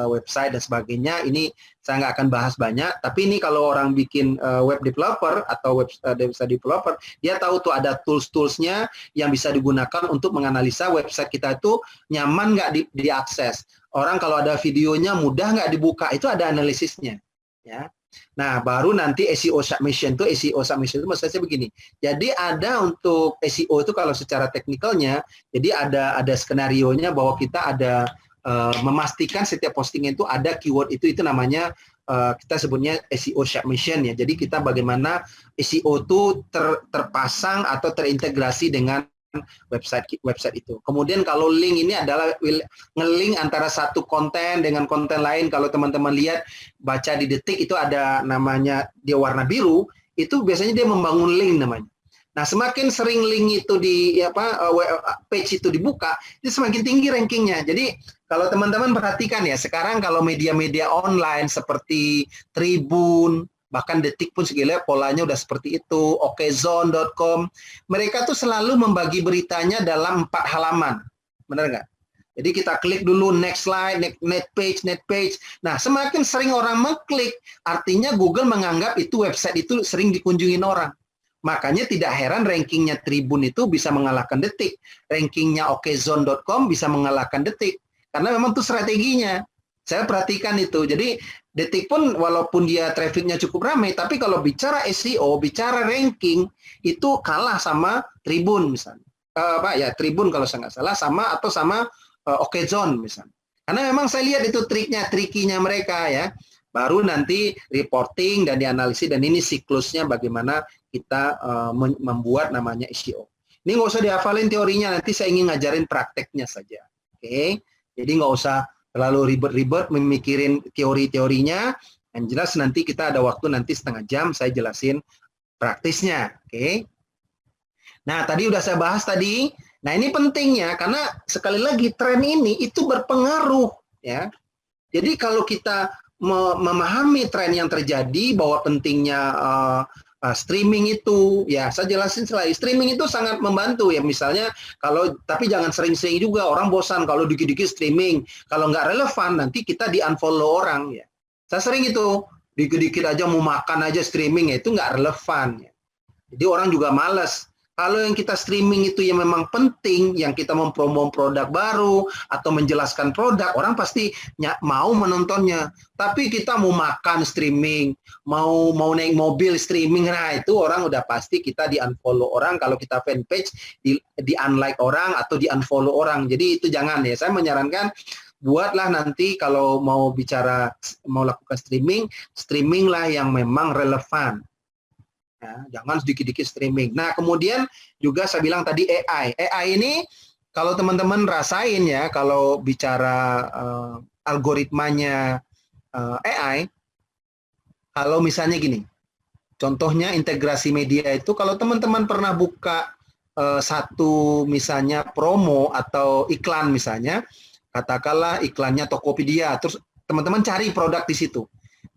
website dan sebagainya. Ini saya nggak akan bahas banyak, tapi ini kalau orang bikin web developer atau website developer, dia tahu tuh ada tools-toolsnya yang bisa digunakan untuk menganalisa website kita itu nyaman nggak diakses. Orang kalau ada videonya mudah nggak dibuka, itu ada analisisnya. Ya. Nah, baru nanti SEO submission itu maksudnya begini. Jadi ada untuk SEO itu kalau secara teknikalnya, jadi ada skenarionya bahwa kita ada memastikan setiap postingan itu ada keyword itu namanya kita sebutnya SEO submission ya. Jadi kita bagaimana SEO itu terpasang atau terintegrasi dengan website itu. Kemudian kalau link ini adalah nge-link antara satu konten dengan konten lain. Kalau teman-teman lihat baca di Detik itu ada namanya dia warna biru, itu biasanya dia membangun link namanya. Nah, semakin sering link itu page itu dibuka, itu semakin tinggi rankingnya. Jadi kalau teman-teman perhatikan ya, sekarang kalau media-media online seperti Tribun, bahkan Detik pun segala polanya udah seperti itu, okezone.com, mereka tuh selalu membagi beritanya dalam 4 halaman, benar nggak? Jadi kita klik dulu next slide, next page. Nah, semakin sering orang mengklik, artinya Google menganggap itu website itu sering dikunjungin orang. Makanya tidak heran rankingnya Tribun itu bisa mengalahkan Detik, rankingnya okezone.com bisa mengalahkan Detik, karena memang itu strateginya. Saya perhatikan itu. Jadi Detik pun walaupun dia trafficnya cukup ramai, tapi kalau bicara SEO, bicara ranking, itu kalah sama Tribun misalnya. Tribun kalau saya nggak salah, sama Okezone misalnya. Karena memang saya lihat itu trikinya mereka ya. Baru nanti reporting dan dianalisis, dan ini siklusnya bagaimana kita membuat namanya SEO. Ini nggak usah dihafalin teorinya, nanti saya ingin ngajarin prakteknya saja. Oke? Jadi nggak usah terlalu ribet-ribet memikirin teori-teorinya. Yang jelas nanti kita ada waktu nanti setengah jam saya jelasin praktisnya. Oke. Nah, tadi udah saya bahas tadi. Nah, ini pentingnya karena sekali lagi tren ini itu berpengaruh ya. Jadi kalau kita memahami tren yang terjadi bahwa pentingnya streaming itu, ya saya jelasin selain streaming itu sangat membantu ya, misalnya tapi jangan sering-sering juga, orang bosan kalau dikit-dikit streaming, kalau nggak relevan nanti kita di unfollow orang ya. Saya sering itu dikit-dikit aja mau makan aja streaming ya, itu nggak relevan ya. Jadi orang juga malas. Kalau yang kita streaming itu yang memang penting, yang kita mempromo produk baru atau menjelaskan produk, orang pasti mau menontonnya. Tapi kita mau makan streaming, mau naik mobil streaming, nah itu orang udah pasti kita di unfollow orang. Kalau kita fanpage di unlike orang atau di unfollow orang. Jadi itu jangan ya. Saya menyarankan buatlah nanti kalau mau bicara, mau lakukan streaming lah yang memang relevan. Ya, jangan sedikit-sedikit streaming. Nah, kemudian juga saya bilang tadi AI. AI ini kalau teman-teman rasain ya, kalau bicara algoritmanya AI, kalau misalnya gini, contohnya integrasi media itu, kalau teman-teman pernah buka satu misalnya promo atau iklan misalnya, katakanlah iklannya Tokopedia, terus teman-teman cari produk di situ.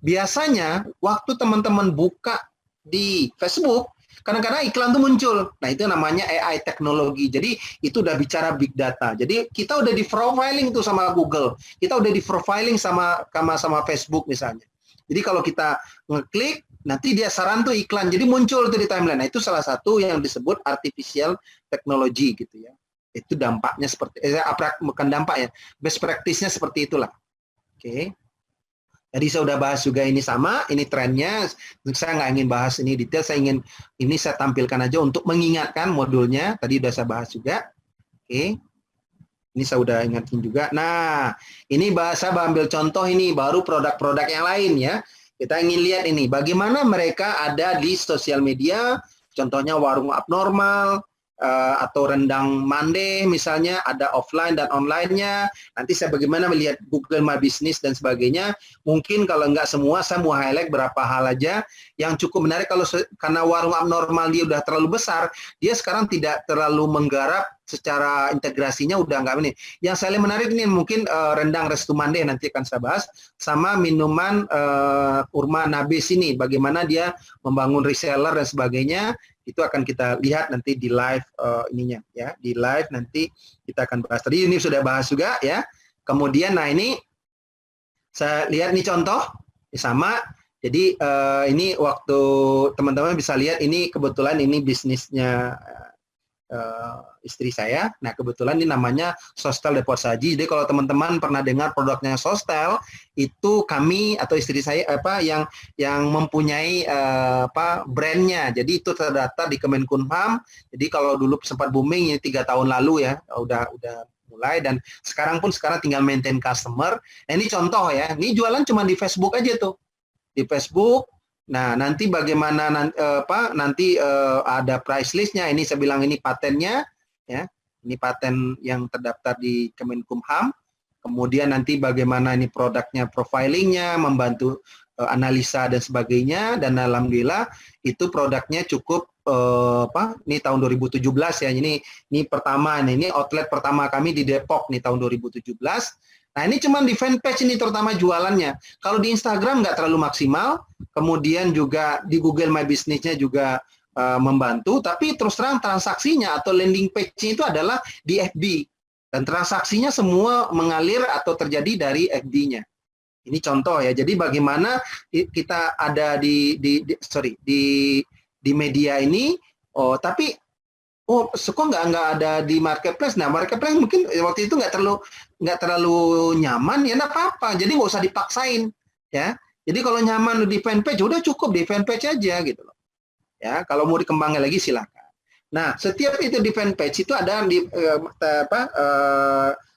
Biasanya waktu teman-teman buka di Facebook, kadang-kadang iklan tuh muncul. Nah, itu namanya AI teknologi. Jadi itu udah bicara big data. Jadi kita udah di profiling tuh sama Google. Kita udah di profiling sama Facebook misalnya. Jadi kalau kita ngeklik, nanti dia saran tuh iklan. Jadi muncul tuh di timeline. Nah, itu salah satu yang disebut artificial technology gitu ya. Itu dampaknya seperti bukan dampak ya. Best practice-nya seperti itulah. Oke. Jadi saya udah bahas juga ini sama, ini trennya. Saya nggak ingin bahas ini detail, ini saya tampilkan aja untuk mengingatkan modulnya. Tadi udah saya bahas juga. Oke. Ini saya udah ingatin juga. Nah, ini saya ambil contoh ini, baru produk-produk yang lain ya. Kita ingin lihat ini, bagaimana mereka ada di sosial media, contohnya warung abnormal, atau rendang mande misalnya, ada offline dan online-nya. Nanti saya bagaimana melihat Google My Business dan sebagainya. Mungkin kalau nggak semua, saya mau highlight berapa hal aja yang cukup menarik. Karena warung abnormal dia udah terlalu besar, dia sekarang tidak terlalu menggarap secara integrasinya, udah nggak ini. Yang saya lihat menarik ini mungkin rendang Restu Mande, nanti akan saya bahas, sama minuman kurma Nabis ini, bagaimana dia membangun reseller dan sebagainya. Itu akan kita lihat nanti di live ininya ya, di live nanti kita akan bahas. Tadi ini sudah bahas juga ya. Kemudian nah ini saya lihat nih contoh sama. Jadi ini waktu teman-teman bisa lihat, ini kebetulan ini bisnisnya istri saya. Nah, kebetulan ini namanya Sostel Depot Saji. Jadi kalau teman-teman pernah dengar produknya Sostel, itu kami atau istri saya yang mempunyai brandnya. Jadi itu terdaftar di Kemenkumham. Jadi kalau dulu sempat booming ini 3 tahun lalu ya, udah mulai, dan sekarang tinggal maintain customer. Nah, ini contoh ya. Ini jualan cuma di Facebook aja tuh. Di Facebook. Nah, nanti bagaimana nanti ada price list-nya. Ini saya bilang ini patennya ya. Ini paten yang terdaftar di Kemenkumham. Kemudian nanti bagaimana ini produknya, profilingnya, membantu analisa dan sebagainya, dan alhamdulillah itu produknya cukup ini tahun 2017 ya. Ini pertama, ini outlet pertama kami di Depok nih tahun 2017. Nah, ini cuma di fanpage ini terutama jualannya. Kalau di Instagram nggak terlalu maksimal, kemudian juga di Google My Business-nya juga membantu, tapi terus terang transaksinya atau landing page-nya itu adalah di FB. Dan transaksinya semua mengalir atau terjadi dari FB-nya. Ini contoh ya. Jadi bagaimana kita ada di media ini, tapi kok nggak ada di marketplace. Nah, marketplace mungkin waktu itu nggak terlalu nyaman ya, nggak apa-apa. Jadi nggak usah dipaksain ya. Jadi kalau nyaman di fanpage udah cukup di fanpage aja gitu loh. Ya, kalau mau dikembangin lagi silakan. Nah, setiap itu di fanpage itu ada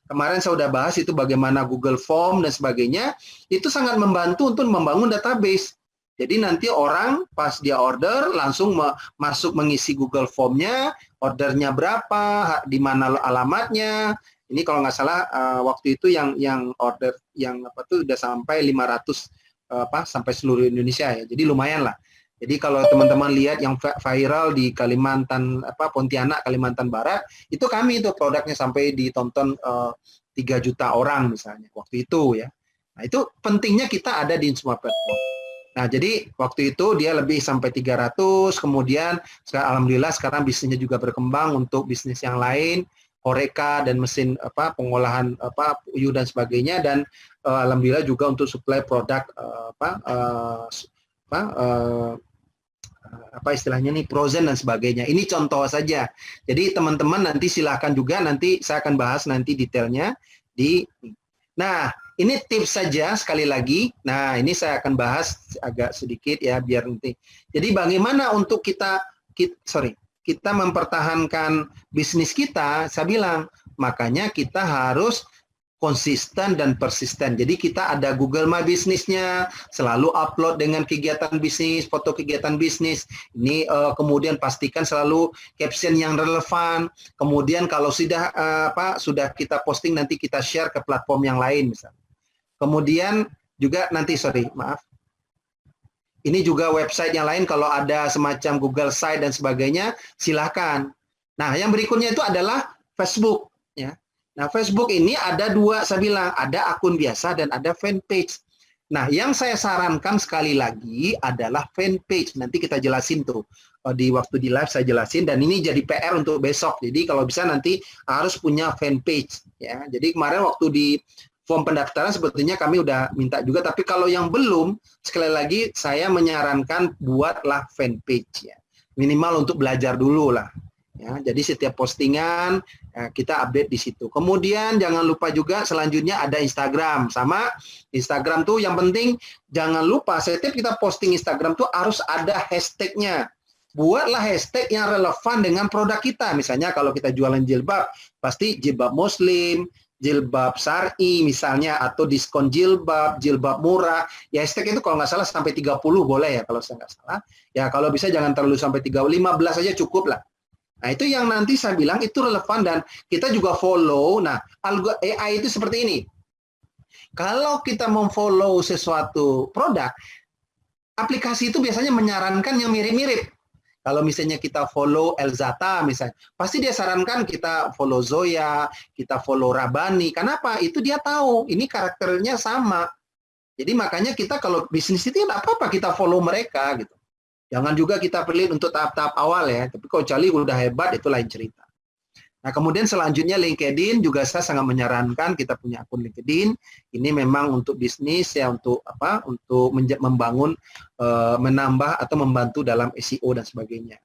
kemarin saya udah bahas itu bagaimana Google Form dan sebagainya. Itu sangat membantu untuk membangun database. Jadi nanti orang pas dia order langsung masuk mengisi Google Form-nya, ordernya berapa, di mana alamatnya. Ini kalau nggak salah waktu itu yang order yang udah sampai 500 sampai seluruh Indonesia ya. Jadi lumayan lah. Jadi kalau teman-teman lihat yang viral di Kalimantan Pontianak, Kalimantan Barat, itu kami itu produknya sampai ditonton 3 juta orang misalnya waktu itu ya. Nah, itu pentingnya kita ada di semua platform. Nah, jadi waktu itu dia lebih sampai 300, kemudian alhamdulillah sekarang bisnisnya juga berkembang untuk bisnis yang lain, Horeca dan mesin pengolahan puyuh dan sebagainya, dan alhamdulillah juga untuk supply produk istilahnya nih frozen dan sebagainya. Ini contoh saja. Jadi teman-teman nanti silahkan juga, nanti saya akan bahas nanti detailnya Nah, ini tips saja sekali lagi. Nah, ini saya akan bahas agak sedikit ya biar nanti. Jadi bagaimana untuk kita mempertahankan bisnis kita, saya bilang, makanya kita harus konsisten dan persisten. Jadi kita ada Google My Business-nya, selalu upload dengan kegiatan bisnis, foto kegiatan bisnis. Ini kemudian pastikan selalu caption yang relevan. Kemudian kalau sudah kita posting, nanti kita share ke platform yang lain misalnya. Kemudian juga nanti ini juga website yang lain, kalau ada semacam Google Site dan sebagainya, silahkan. Nah, yang berikutnya itu adalah Facebook, ya. Nah, Facebook ini ada dua, saya bilang, ada akun biasa dan ada fanpage. Nah, yang saya sarankan sekali lagi adalah fanpage. Nanti kita jelasin tuh. Di waktu di live saya jelasin, dan ini jadi PR untuk besok. Jadi kalau bisa nanti harus punya fanpage. Ya. Jadi kemarin waktu di form pendaftaran sebetulnya kami udah minta juga, tapi kalau yang belum, sekali lagi saya menyarankan buatlah fanpage. Ya. Minimal untuk belajar dulu lah. Ya, jadi setiap postingan kita update di situ. Kemudian jangan lupa juga selanjutnya ada Instagram. Sama Instagram tuh yang penting jangan lupa setiap kita posting Instagram tuh harus ada hashtagnya. Buatlah hashtag yang relevan dengan produk kita. Misalnya kalau kita jualan jilbab, pasti jilbab muslim, jilbab syar'i misalnya, atau diskon jilbab, jilbab murah. Ya hashtag itu kalau nggak salah sampai 30 boleh ya kalau saya nggak salah. Ya kalau bisa jangan terlalu sampai 30, 15 aja cukup lah. Nah, itu yang nanti saya bilang itu relevan dan kita juga follow. Nah, AI itu seperti ini. Kalau kita memfollow sesuatu produk, aplikasi itu biasanya menyarankan yang mirip-mirip. Kalau misalnya kita follow Elzata misalnya, pasti dia sarankan kita follow Zoya, kita follow Rabani. Kenapa? Itu dia tahu, ini karakternya sama. Jadi makanya kita kalau bisnis itu nggak apa-apa kita follow mereka gitu. Jangan juga kita pelit untuk tahap-tahap awal ya, tapi kalau Charlie udah hebat itu lain cerita. Nah, kemudian selanjutnya LinkedIn juga saya sangat menyarankan kita punya akun LinkedIn. Ini memang untuk bisnis ya, untuk apa? Untuk membangun, menambah atau membantu dalam SEO dan sebagainya.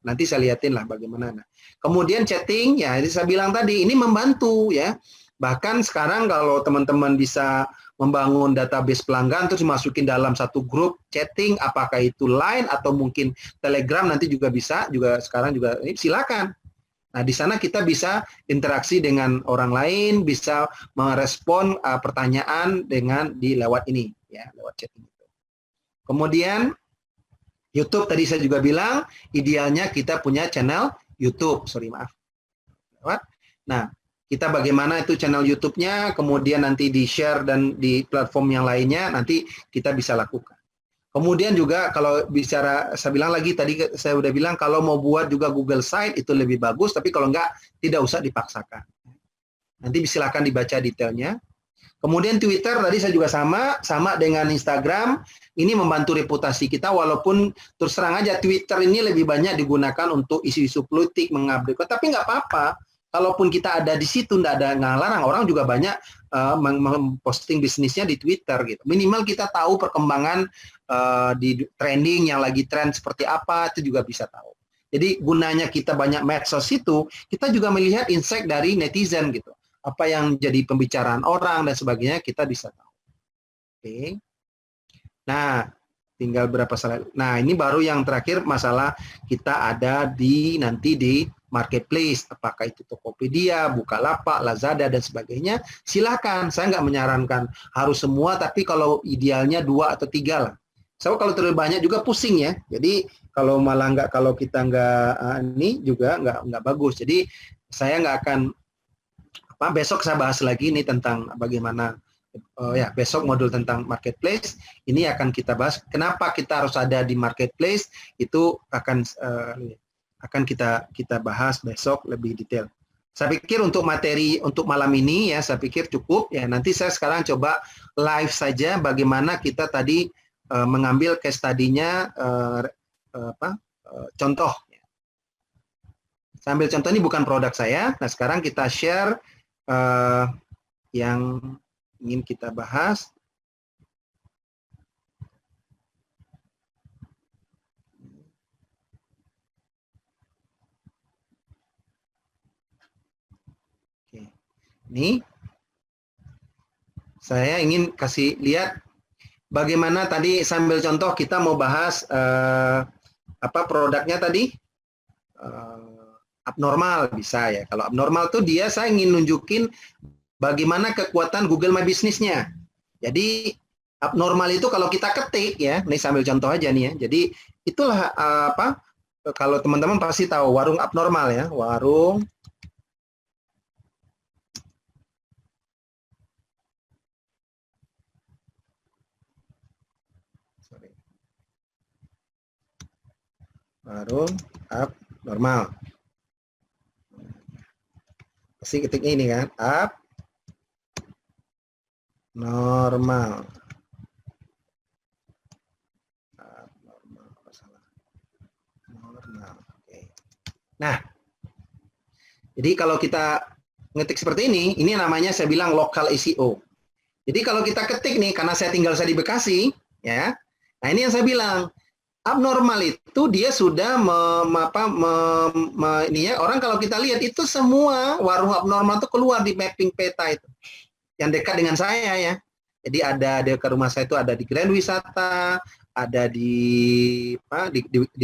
Nanti saya liatin lah bagaimana. Nah, kemudian chatting ya, ini saya bilang tadi ini membantu ya. Bahkan sekarang kalau teman-teman bisa membangun database pelanggan terus masukin dalam satu grup chatting, apakah itu Line atau mungkin Telegram, nanti juga bisa, juga sekarang juga silakan. Nah, di sana kita bisa interaksi dengan orang lain, bisa merespon pertanyaan dengan lewat ini ya, lewat chatting. Kemudian YouTube tadi saya juga bilang idealnya kita punya channel YouTube, Nah, kita bagaimana itu channel YouTube-nya, kemudian nanti di-share dan di platform yang lainnya, nanti kita bisa lakukan. Kemudian juga kalau bicara, saya bilang lagi, tadi saya udah bilang, kalau mau buat juga Google Site itu lebih bagus, tapi kalau enggak, tidak usah dipaksakan. Nanti silakan dibaca detailnya. Kemudian Twitter, tadi saya juga sama dengan Instagram, ini membantu reputasi kita, walaupun terus terang aja Twitter ini lebih banyak digunakan untuk isu-isu politik, mengupdate, tapi nggak apa-apa. Kalaupun kita ada di situ, nggak larang, orang juga banyak memposting bisnisnya di Twitter gitu. Minimal kita tahu perkembangan di trending yang lagi tren seperti apa, itu juga bisa tahu. Jadi gunanya kita banyak medsos itu, kita juga melihat insight dari netizen gitu. Apa yang jadi pembicaraan orang dan sebagainya, kita bisa tahu. Oke. Nah, tinggal berapa slide. Nah, ini baru yang terakhir masalah kita ada nanti di marketplace, apakah itu Tokopedia, Bukalapak, Lazada dan sebagainya. Silakan, saya nggak menyarankan harus semua, tapi kalau idealnya 2 atau 3 lah. So kalau terlalu banyak juga pusing ya. Jadi kalau kalau kita nggak ini juga nggak bagus. Jadi saya nggak akan besok saya bahas lagi ini tentang bagaimana ya besok modul tentang marketplace ini akan kita bahas. Kenapa kita harus ada di marketplace itu akan kita bahas besok lebih detail. Saya pikir untuk materi untuk malam ini ya saya pikir cukup ya. Nanti saya sekarang coba live saja bagaimana kita tadi mengambil case study-nya contoh. Saya ambil contoh ini bukan produk saya. Nah sekarang kita share yang ingin kita bahas. Ini saya ingin kasih lihat bagaimana tadi sambil contoh kita mau bahas produknya tadi abnormal bisa ya. Kalau abnormal tuh saya ingin nunjukin bagaimana kekuatan Google My Business-nya. Jadi abnormal itu kalau kita ketik ya, ini sambil contoh aja nih ya. Jadi itulah apa? Kalau teman-teman pasti tahu warung abnormal ya, warung warung abnormal. Pasti ketik ini kan, abnormal. Nah, jadi kalau kita ngetik seperti ini namanya saya bilang local SEO. Jadi kalau kita ketik nih, karena saya tinggal di Bekasi, ya. Nah ini yang saya bilang, abnormal itu dia sudah orang kalau kita lihat itu semua warung abnormal itu keluar di mapping peta itu, yang dekat dengan saya ya. Jadi ada dekat rumah saya itu ada di Grand Wisata, ada di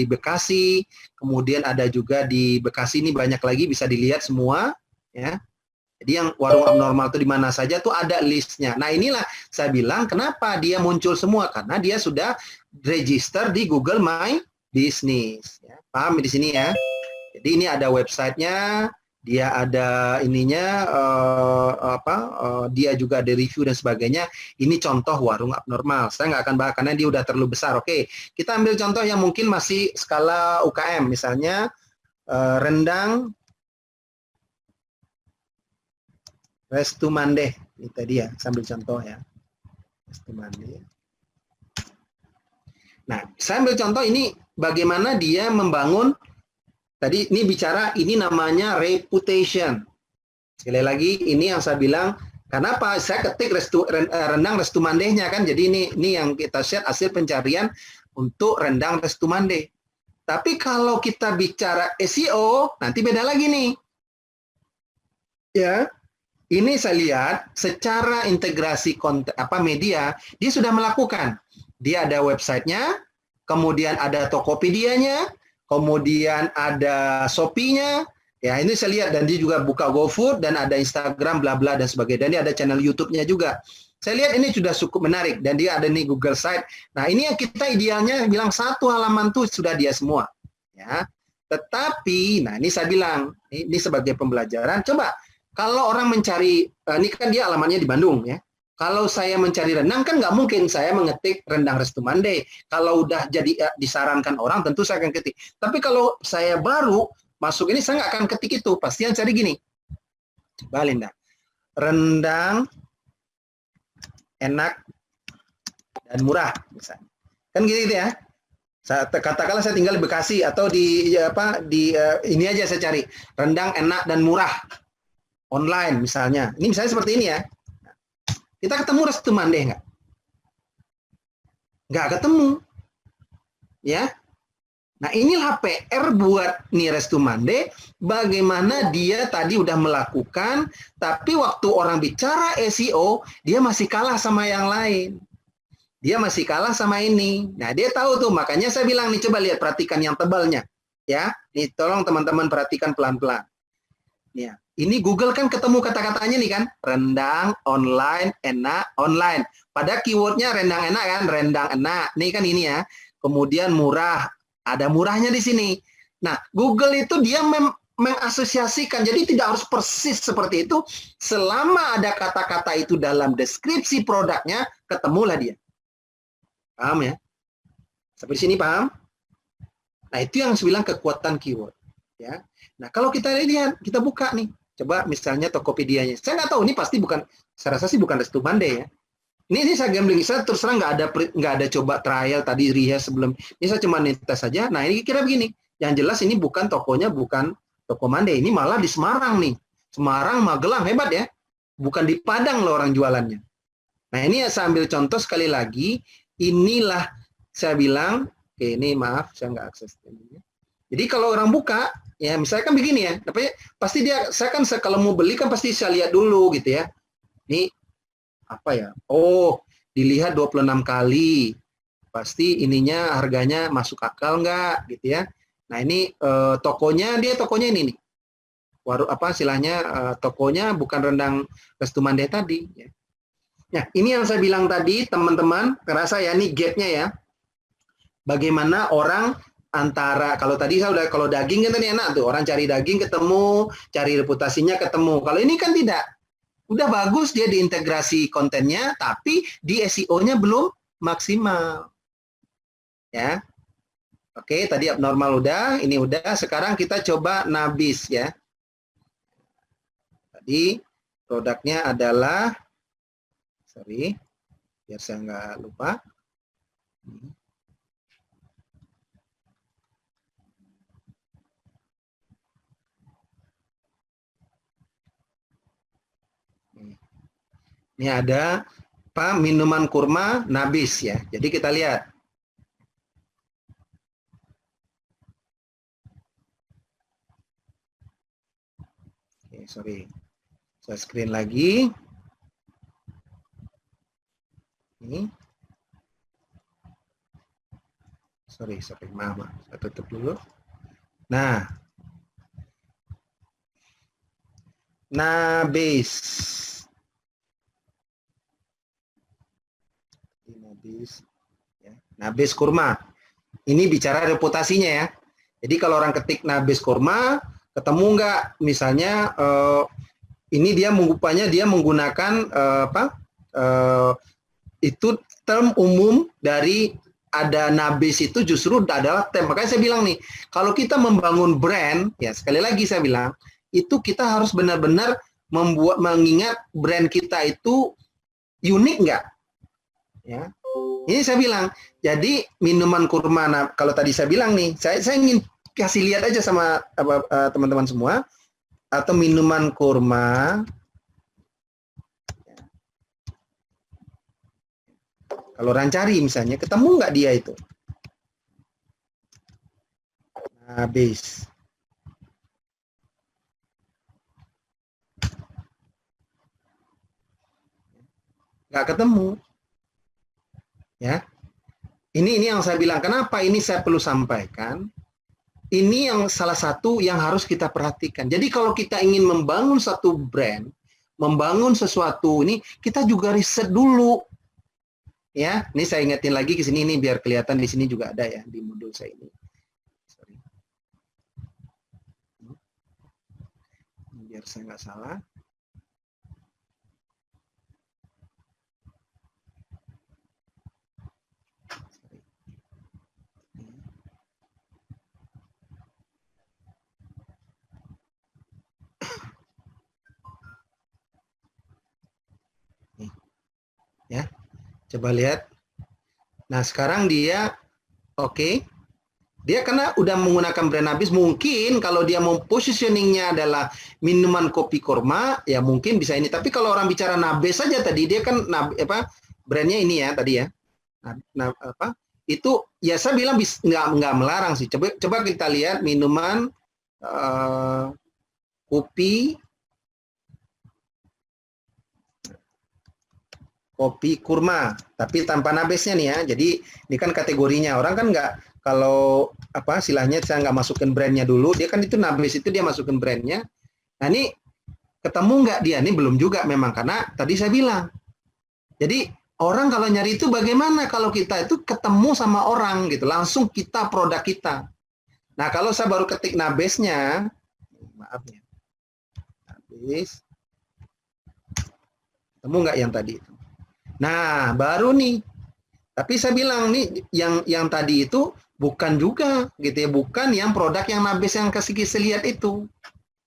Bekasi, kemudian ada juga di Bekasi ini banyak lagi bisa dilihat semua ya. Jadi yang warung abnormal itu di mana saja tuh ada listnya. Nah inilah saya bilang kenapa dia muncul semua, karena dia sudah register di Google My Business. Ya, paham di sini ya? Jadi ini ada websitenya, dia ada ininya, dia juga ada review dan sebagainya. Ini contoh warung abnormal. Saya nggak akan bahas karena dia udah terlalu besar. Oke, kita ambil contoh yang mungkin masih skala UKM, misalnya rendang Restu Mandeh, ini tadi ya, sambil contoh ya. Restu Mandeh. Nah, saya ambil contoh ini bagaimana dia membangun, tadi ini bicara, ini namanya reputation. Sekali lagi, ini yang saya bilang, kenapa saya ketik rendang Restu Mandehnya kan, jadi ini yang kita share hasil pencarian untuk rendang Restu Mandeh. Tapi kalau kita bicara SEO, nanti beda lagi nih. Ya, ini saya lihat secara integrasi konten media dia sudah melakukan. Dia ada websitenya, kemudian ada Tokopedia-nya, kemudian ada Shopee-nya. Ya, ini saya lihat dan dia juga buka GoFood dan ada Instagram bla bla dan sebagainya. Dan dia ada channel YouTube-nya juga. Saya lihat ini sudah cukup menarik dan dia ada nih Google Site. Nah, ini yang kita idealnya bilang satu halaman tuh sudah dia semua. Ya. Tetapi, nah ini saya bilang, ini sebagai pembelajaran, coba kalau orang mencari, ini kan dia alamatnya di Bandung ya. Kalau saya mencari rendang kan nggak mungkin saya mengetik rendang Restu Mandeh. Kalau udah jadi disarankan orang tentu saya akan ketik. Tapi kalau saya baru masuk ini saya nggak akan ketik itu. Pasti yang cari gini. Coba Linda. Rendang enak dan murah misalnya. Kan gitu ya. Katakanlah saya tinggal di Bekasi atau di ini aja saya cari rendang enak dan murah. Online misalnya. Ini misalnya seperti ini ya. Kita ketemu Restu Mandeh nggak? Nggak ketemu. Ya. Nah inilah PR buat nih Restu Mandeh. Bagaimana dia tadi udah melakukan, tapi waktu orang bicara SEO, dia masih kalah sama yang lain. Dia masih kalah sama ini. Nah dia tahu tuh, makanya saya bilang nih coba lihat, perhatikan yang tebalnya. Ya, nih tolong teman-teman perhatikan pelan-pelan. Ya. Ini Google kan ketemu kata-katanya nih kan, rendang, online, enak, online. Pada keywordnya rendang enak kan, rendang enak. Nih kan ini ya. Kemudian murah, ada murahnya di sini. Nah, Google itu dia mengasosiasikan, jadi tidak harus persis seperti itu. Selama ada kata-kata itu dalam deskripsi produknya, ketemulah dia. Paham ya? Sampai sini paham? Nah, itu yang saya bilang kekuatan keyword. Ya. Nah, kalau kita lihat, kita buka nih. Coba misalnya Tokopedia-nya. Saya nggak tahu, ini pasti bukan, saya rasa sih bukan Restu Mandeh ya. Ini saya gambling, saya terus terang nggak ada coba trial tadi rehash sebelum. Ini saya cuma tes saja. Nah ini kira begini, yang jelas ini bukan tokonya, bukan Toko Mandeh. Ini malah di Semarang nih. Semarang, Magelang, hebat ya. Bukan di Padang loh orang jualannya. Nah ini saya ambil contoh sekali lagi. Inilah saya bilang, oke ini maaf, saya nggak akses ini. Jadi kalau orang buka, ya misalnya kan begini ya, tapi pasti dia, saya kan kalau mau beli kan pasti saya lihat dulu gitu ya. Ini apa ya? Oh, dilihat 26 kali. Pasti ininya harganya masuk akal nggak gitu ya. Nah ini tokonya ini nih. tokonya bukan rendang Restu Mande tadi. Ya. Nah, ini yang saya bilang tadi, teman-teman, kerasa ya, ini gapnya ya. Bagaimana orang antara, kalau tadi saya udah, kalau daging kan tadi enak tuh, orang cari daging ketemu, cari reputasinya ketemu. Kalau ini kan tidak. Udah bagus dia diintegrasi kontennya, tapi di SEO-nya belum maksimal. Ya. Oke, tadi abnormal udah, ini udah. Sekarang kita coba Nabis ya. Tadi produknya adalah, sorry, biar saya nggak lupa. Ini ada apa, minuman kurma Nabis ya. Jadi kita lihat. Oke, sorry. Saya screen lagi. Ini. Sorry, maaf. Saya tutup dulu. Nah. Nabis. Ya. Nabis kurma. Ini bicara reputasinya ya. Jadi kalau orang ketik Nabis kurma, ketemu nggak misalnya ini dia rupanya dia menggunakan itu term umum dari ada Nabis itu justru adalah term. Makanya saya bilang nih, kalau kita membangun brand, ya sekali lagi saya bilang, itu kita harus benar-benar mengingat brand kita itu unik nggak? Ya. Ini saya bilang, jadi minuman kurma, kalau tadi saya bilang nih, saya ingin kasih lihat aja sama teman-teman semua, atau minuman kurma. Kalau orang cari misalnya, ketemu nggak dia itu? Habis. Nggak ketemu. Ya. Ini yang saya bilang, kenapa ini saya perlu sampaikan. Ini yang salah satu yang harus kita perhatikan. Jadi kalau kita ingin membangun satu brand, membangun sesuatu ini, kita juga riset dulu. Ya, ini saya ingetin lagi ke sini ini biar kelihatan di sini juga ada ya di modul saya ini. Sorry. Biar saya nggak salah. Ya, coba lihat. Nah sekarang dia oke. Dia karena udah menggunakan brand Nabis, mungkin kalau dia mau positioningnya adalah minuman kopi kurma, ya mungkin bisa ini. Tapi kalau orang bicara Nabis saja tadi, dia kan brandnya ini ya tadi ya. Itu ya saya bilang nggak melarang sih. Coba kita lihat minuman kopi kurma, tapi tanpa nabesnya nih ya. Jadi ini kan kategorinya, orang kan nggak, kalau istilahnya saya nggak masukin brandnya dulu, dia kan itu nabes itu dia masukin brandnya. Nah ini ketemu nggak dia? Ini belum juga memang, karena tadi saya bilang. Jadi orang kalau nyari itu bagaimana kalau kita itu ketemu sama orang gitu, langsung kita produk kita. Nah kalau saya baru ketik nabesnya, maaf ya, nabes, ketemu nggak yang tadi itu? Nah, baru nih. Tapi saya bilang nih, yang tadi itu bukan juga, gitu ya, bukan yang produk yang Nabis yang kasih lihat itu,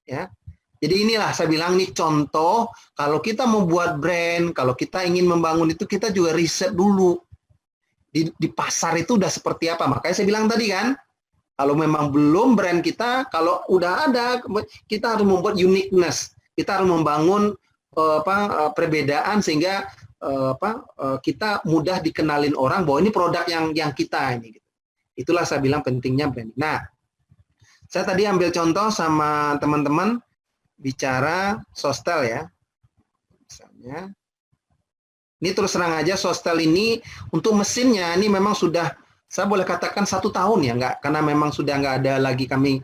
ya. Jadi inilah saya bilang nih contoh, kalau kita mau buat brand, kalau kita ingin membangun itu, kita juga riset dulu. Di pasar itu udah seperti apa. Makanya saya bilang tadi kan, kalau memang belum brand kita, kalau udah ada, kita harus membuat uniqueness. Kita harus membangun perbedaan sehingga kita mudah dikenalin orang bahwa ini produk yang kita ini. Itulah saya bilang pentingnya branding. Nah, saya tadi ambil contoh sama teman-teman bicara Sostel ya. Misalnya, ini terus terang aja Sostel ini untuk mesinnya ini memang sudah, saya boleh katakan 1 tahun ya, karena memang sudah nggak ada lagi kami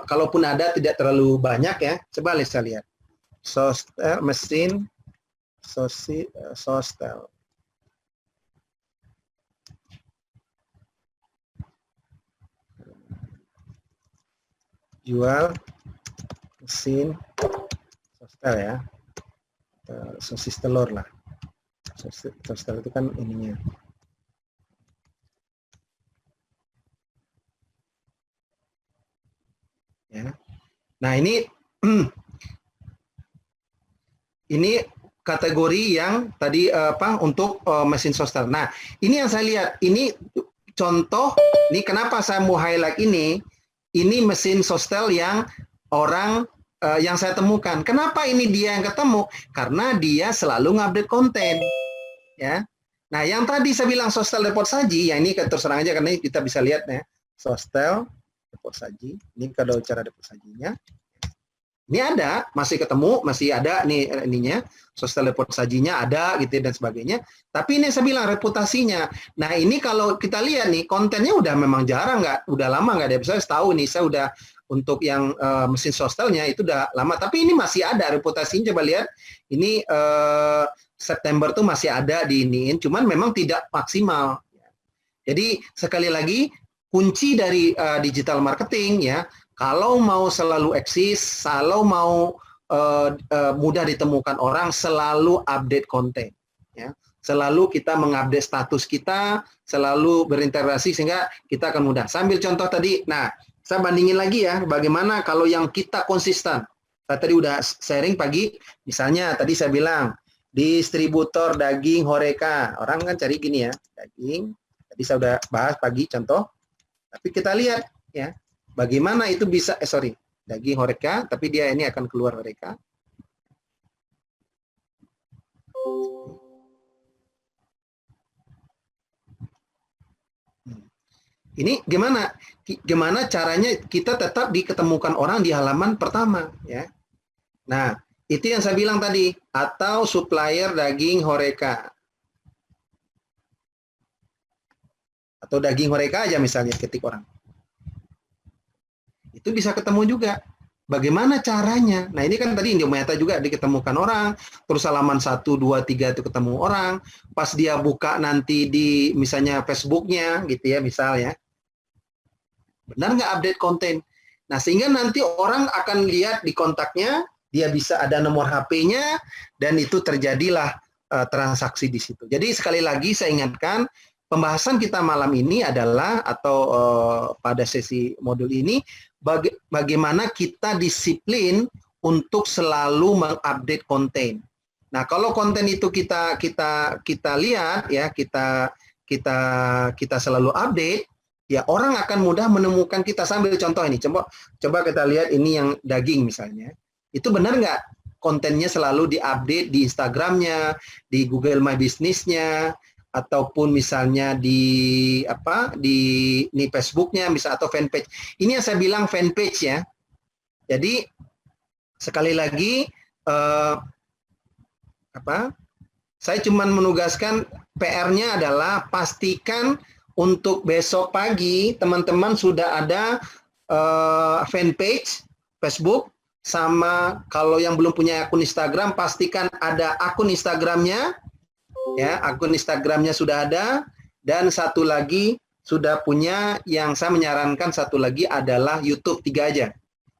kalaupun ada tidak terlalu banyak ya. Coba saya lihat. Sostel, mesin, sostel. Jual mesin sostel ya. Sosis telur lah. Sostel itu kan ininya. Ya. Nah ini ini kategori yang tadi untuk mesin sostel. Nah ini yang saya lihat, ini contoh. Ini kenapa saya mau highlight ini? Ini mesin sostel yang orang yang saya temukan. Kenapa ini dia yang ketemu? Karena dia selalu ngupdate konten, ya. Nah, yang tadi saya bilang sostel report saji, ya ini terus terang aja karena kita bisa lihat ya, sostel report saji. Ini kalau cara report sajinya. Ini ada, masih ketemu, masih ada nih ininya, sostel report sajinya ada gitu dan sebagainya. Tapi ini saya bilang reputasinya. Nah, ini kalau kita lihat nih kontennya udah memang jarang udah lama nggak ada. Misalnya setahun nih saya udah untuk yang mesin sostelnya itu udah lama, tapi ini masih ada reputasinya. Coba lihat, ini September tuh masih ada di iniin, cuman memang tidak maksimal. Jadi sekali lagi kunci dari digital marketing ya, kalau mau selalu eksis, kalau mau mudah ditemukan orang, selalu update konten. Ya. Selalu kita mengupdate status kita, selalu berinteraksi sehingga kita akan mudah. Sambil contoh tadi, nah saya bandingin lagi ya, bagaimana kalau yang kita konsisten. Saya tadi udah sharing pagi, misalnya tadi saya bilang, distributor daging Horeca. Orang kan cari gini ya, daging. Tadi saya udah bahas pagi contoh. Tapi kita lihat ya, bagaimana itu bisa, daging Horeca, tapi dia ini akan keluar Horeca. Ini gimana caranya kita tetap diketemukan orang di halaman pertama ya. Nah, itu yang saya bilang tadi, atau supplier daging Horeca. Atau daging Horeca aja misalnya ketik orang. Itu bisa ketemu juga. Bagaimana caranya? Nah, ini kan tadi Indometa juga diketemukan orang, terus halaman 1, 2, 3 itu ketemu orang, pas dia buka nanti di misalnya Facebooknya gitu ya, misalnya. Benar nggak update konten? Nah, sehingga nanti orang akan lihat di kontaknya, dia bisa ada nomor HP-nya, dan itu terjadilah transaksi di situ. Jadi sekali lagi saya ingatkan, pembahasan kita malam ini adalah, atau pada sesi modul ini, bagaimana kita disiplin untuk selalu mengupdate konten. Nah, kalau konten itu kita lihat ya, kita selalu update, ya orang akan mudah menemukan kita. Sambil contoh ini, coba kita lihat ini yang daging misalnya. Itu benar nggak kontennya selalu diupdate di Instagramnya, di Google My Business-nya, ataupun misalnya di Facebooknya, bisa, atau fanpage. Ini yang saya bilang fanpage ya. Jadi sekali lagi saya cuma menugaskan, PR-nya adalah pastikan untuk besok pagi teman-teman sudah ada fanpage Facebook, sama kalau yang belum punya akun Instagram pastikan ada akun Instagramnya. Ya, akun Instagramnya sudah ada, dan satu lagi sudah punya, yang saya menyarankan satu lagi adalah YouTube, 3 aja.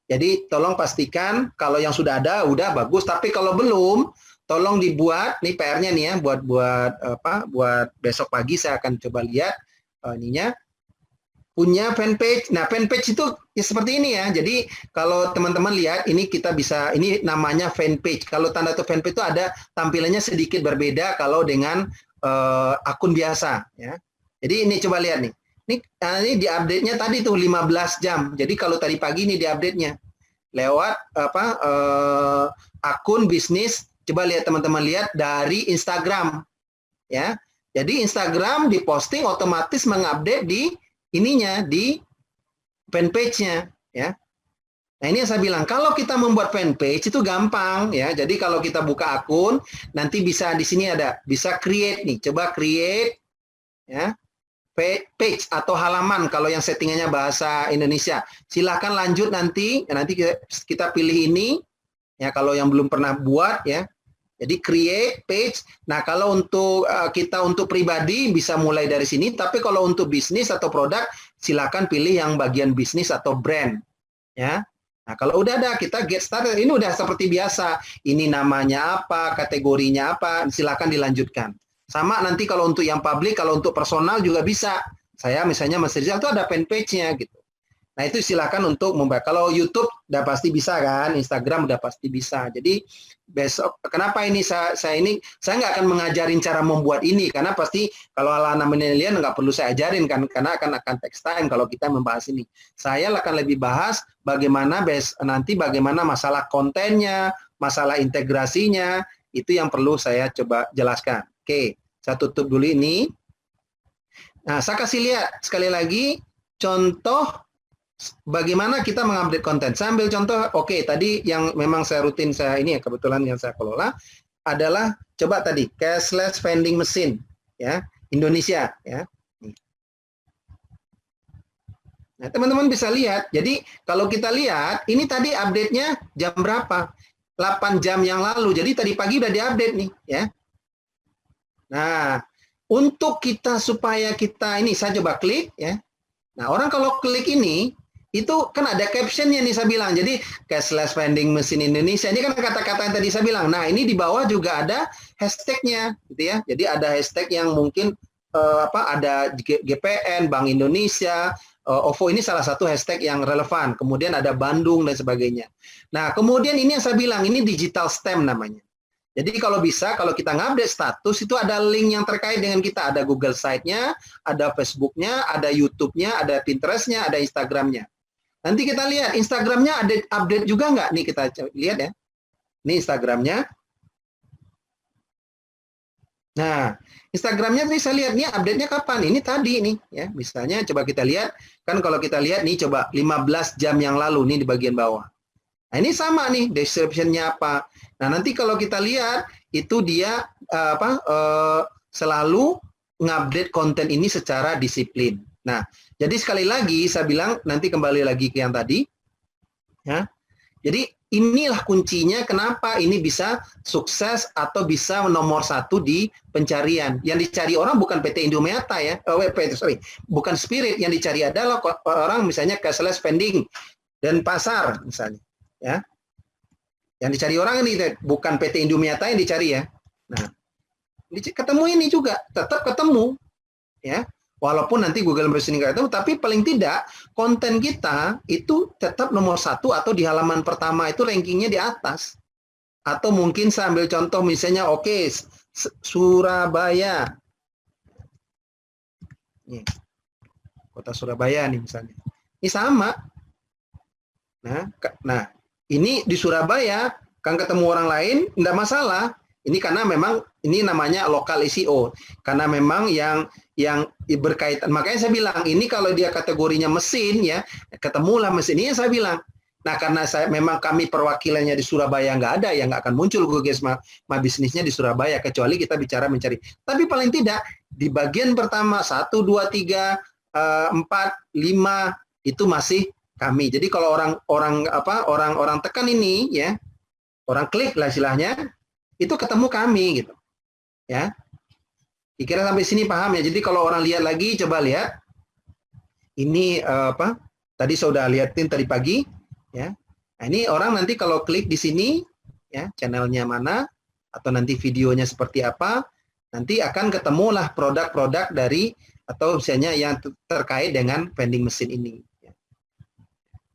Jadi tolong pastikan kalau yang sudah ada udah bagus, tapi kalau belum tolong dibuat nih PR-nya nih ya, buat besok pagi saya akan coba lihat ininya, punya fanpage. Nah, fanpage itu ya seperti ini ya. Jadi kalau teman-teman lihat ini, kita bisa, ini namanya fanpage. Kalau tanda tuh fanpage itu ada tampilannya sedikit berbeda kalau dengan akun biasa ya. Jadi ini coba lihat nih. Ini di update-nya tadi tuh 15 jam. Jadi kalau tadi pagi ini di update-nya lewat akun bisnis. Coba lihat teman-teman, lihat dari Instagram ya. Jadi Instagram diposting otomatis mengupdate di ininya, di fanpage-nya ya. Nah, ini yang saya bilang, kalau kita membuat fanpage itu gampang ya. Jadi kalau kita buka akun, nanti bisa di sini ada, bisa create nih. Coba create ya. page atau halaman kalau yang settingannya bahasa Indonesia. Silahkan lanjut nanti kita pilih ini ya kalau yang belum pernah buat ya. Jadi create page. Nah, kalau untuk kita untuk pribadi bisa mulai dari sini, tapi kalau untuk bisnis atau produk silakan pilih yang bagian bisnis atau brand ya. Nah, kalau udah ada kita get started, ini udah seperti biasa. Ini namanya apa, kategorinya apa, silakan dilanjutkan. Sama nanti kalau untuk yang publik, kalau untuk personal juga bisa. Saya misalnya Mas Rizal itu ada fanpage-nya gitu. Nah, itu silakan untuk membuat. Kalau YouTube udah pasti bisa kan, Instagram udah pasti bisa. Jadi besok kenapa ini saya nggak akan mengajarin cara membuat ini karena pasti kalau anak-anak milenial nggak perlu saya ajarin kan karena akan text time kalau kita membahas ini. Saya akan lebih bahas bagaimana nanti bagaimana masalah kontennya, masalah integrasinya itu yang perlu saya coba jelaskan. Oke, saya tutup dulu ini. Nah, saya kasih lihat sekali lagi contoh bagaimana kita mengupdate konten. Saya ambil contoh, oke, tadi yang memang saya rutin saya ini ya kebetulan yang saya kelola adalah coba tadi cashless vending machine ya Indonesia ya. Nah, teman-teman bisa lihat. Jadi kalau kita lihat ini tadi update-nya jam berapa? 8 jam yang lalu. Jadi tadi pagi udah diupdate nih ya. Nah, untuk kita supaya kita ini saya coba klik ya. Nah, orang kalau klik ini itu kan ada captionnya nih saya bilang. Jadi cashless vending machine Indonesia ini kan kata-kata yang tadi saya bilang. Nah, ini di bawah juga ada hashtagnya gitu ya. Jadi ada hashtag yang mungkin ada GPN, Bank Indonesia, OVO ini salah satu hashtag yang relevan. Kemudian ada Bandung dan sebagainya. Nah, kemudian ini yang saya bilang ini digital stamp namanya. Jadi kalau bisa, kalau kita ngupdate status, itu ada link yang terkait dengan kita. Ada Google Site-nya, ada Facebook-nya, ada YouTube-nya, ada Pinterest-nya, ada Instagram-nya. Nanti kita lihat, Instagram-nya ada update juga nggak? Nih kita lihat ya. Ini Instagram-nya. Nah, Instagram-nya bisa lihat, nih update-nya kapan? Ini tadi nih. Ya, misalnya coba kita lihat. Kan kalau kita lihat nih, coba 15 jam yang lalu nih di bagian bawah. Nah, ini sama nih, description-nya apa. Nah, nanti kalau kita lihat, itu dia selalu ngupdate konten ini secara disiplin. Nah, jadi sekali lagi, saya bilang, nanti kembali lagi ke yang tadi. Ya. Jadi, inilah kuncinya kenapa ini bisa sukses atau bisa nomor 1 di pencarian. Yang dicari orang bukan PT Indomiata ya, bukan Spirit. Yang dicari adalah orang misalnya cashless spending dan pasar misalnya. Ya, yang dicari orang ini bukan PT Indomiata yang dicari ya. Nah, ketemu ini juga tetap ketemu, ya. Walaupun nanti Google Positioning nggak tahu, tapi paling tidak konten kita itu tetap nomor 1 atau di halaman pertama itu rankingnya di atas. Atau mungkin saya ambil contoh misalnya, oke, Surabaya, nih, kota Surabaya nih misalnya, ini sama. Nah. Ini di Surabaya, kan ketemu orang lain, enggak masalah. Ini karena memang ini namanya lokal SEO. Karena memang yang berkaitan. Makanya saya bilang, ini kalau dia kategorinya mesin ya, ketemulah mesin. Ini yang saya bilang. Nah, karena memang kami perwakilannya di Surabaya nggak ada, ya nggak akan muncul Google My Business-nya di Surabaya, kecuali kita bicara mencari. Tapi paling tidak, di bagian pertama, 1, 2, 3, 4, 5, itu masih kami. Jadi kalau orang tekan ini ya, orang klik lah istilahnya, itu ketemu kami gitu. Ya. Dikira sampai sini paham ya. Jadi kalau orang lihat lagi, coba lihat. Ini tadi saya sudah lihatin tadi pagi ya. Nah, ini orang nanti kalau klik di sini ya, channelnya mana atau nanti videonya seperti apa, nanti akan ketemulah produk-produk dari atau misalnya yang terkait dengan vending machine ini.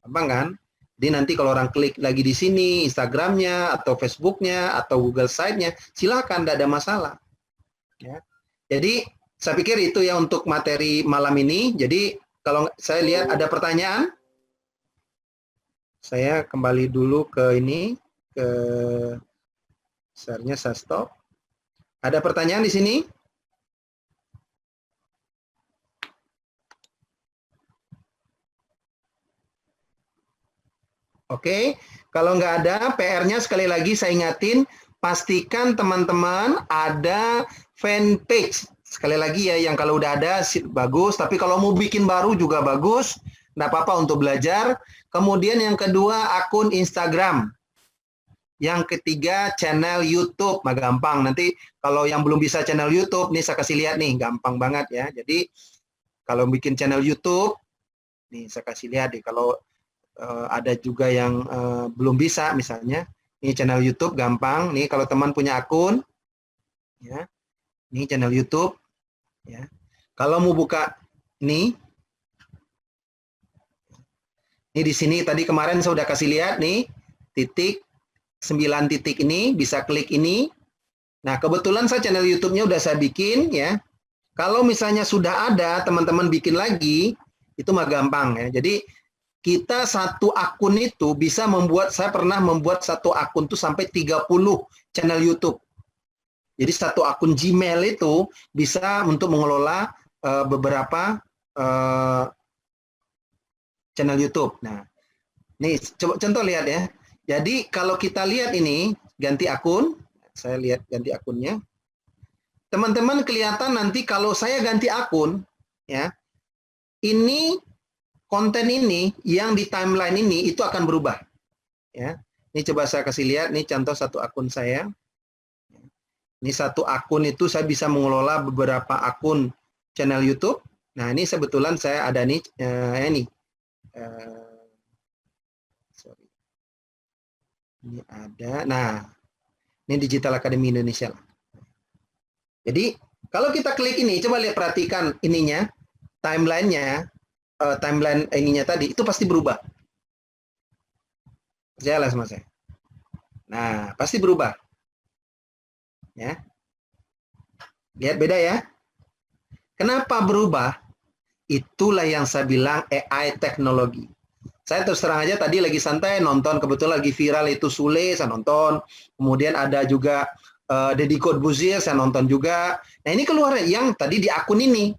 Gampang kan? Jadi nanti kalau orang klik lagi di sini, Instagramnya, atau Facebooknya, atau Google Site-nya, silakan, tidak ada masalah. Ya. Jadi, saya pikir itu ya untuk materi malam ini. Jadi, kalau saya lihat ada pertanyaan, saya kembali dulu ke ini, ke share-nya saya stop. Ada pertanyaan di sini? Oke, kalau nggak ada, PR-nya sekali lagi saya ingatin, pastikan teman-teman ada fanpage Sekali lagi ya, yang kalau udah ada bagus, tapi kalau mau bikin baru juga bagus, nggak apa-apa untuk belajar. Kemudian yang kedua, akun Instagram. Yang ketiga, channel YouTube. Nah, gampang. Nanti kalau yang belum bisa channel YouTube, nih saya kasih lihat nih, gampang banget ya. Jadi kalau bikin channel YouTube, nih saya kasih lihat deh. Kalau ada juga yang belum bisa, misalnya, ini channel YouTube gampang. Nih kalau teman punya akun, ya, ini channel YouTube. Ya. Kalau mau buka ini di sini tadi kemarin saya udah kasih lihat nih, titik 9 titik ini, bisa klik ini. Nah, kebetulan saya channel YouTube-nya udah saya bikin ya. Kalau misalnya sudah ada, teman-teman bikin lagi, itu mah gampang ya. Jadi kita satu akun itu bisa membuat, saya pernah membuat satu akun tuh sampai 30 channel YouTube. Jadi satu akun Gmail itu bisa untuk mengelola beberapa channel YouTube. Nah, nih coba contoh lihat ya. Jadi kalau kita lihat ini ganti akun, saya lihat ganti akunnya. Teman-teman kelihatan nanti kalau saya ganti akun, ya, ini konten ini yang di timeline ini itu akan berubah. Ya, ini coba saya kasih lihat. Nih contoh satu akun saya. Ini satu akun itu saya bisa mengelola beberapa akun channel YouTube. Nah, ini kebetulan saya ada nih, sorry. Ini ada. Nah, ini Digital Academy Indonesia. Jadi, kalau kita klik ini, coba lihat perhatikan ininya, timeline-nya, timeline ininya tadi, itu pasti berubah. Jelas sama saya. Nah, pasti berubah. Ya. Lihat beda ya. Kenapa berubah? Itulah yang saya bilang AI teknologi. Saya terus terang aja tadi lagi santai nonton, kebetulan lagi viral itu Sule, saya nonton. Kemudian ada juga Deddy Corbuzier, saya nonton juga. Nah, ini keluar yang tadi di akun ini.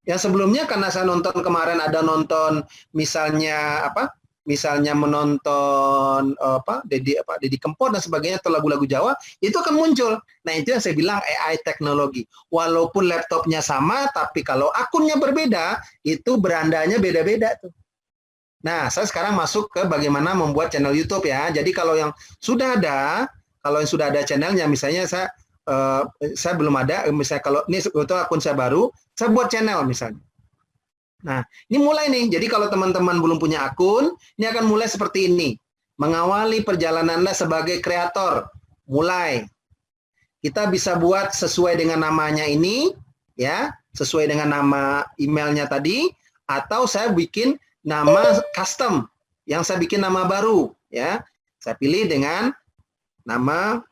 Yang sebelumnya karena saya nonton kemarin ada nonton misalnya apa? Misalnya menonton Deddy Kempot dan sebagainya atau lagu-lagu Jawa, itu akan muncul. Nah, itu yang saya bilang AI teknologi. Walaupun laptopnya sama, tapi kalau akunnya berbeda, itu berandanya beda-beda tuh. Nah, saya sekarang masuk ke bagaimana membuat channel YouTube ya. Jadi kalau yang sudah ada, kalau yang sudah ada channelnya, misalnya saya belum ada, misalnya kalau ini sebetulnya akun saya baru, saya buat channel misalnya. Nah, ini mulai nih. Jadi kalau teman-teman belum punya akun, ini akan mulai seperti ini. Mengawali perjalanan Anda sebagai kreator. Mulai. Kita bisa buat sesuai dengan namanya ini, ya, sesuai dengan nama emailnya tadi, atau saya bikin nama custom, yang saya bikin nama baru, ya. Saya pilih dengan nama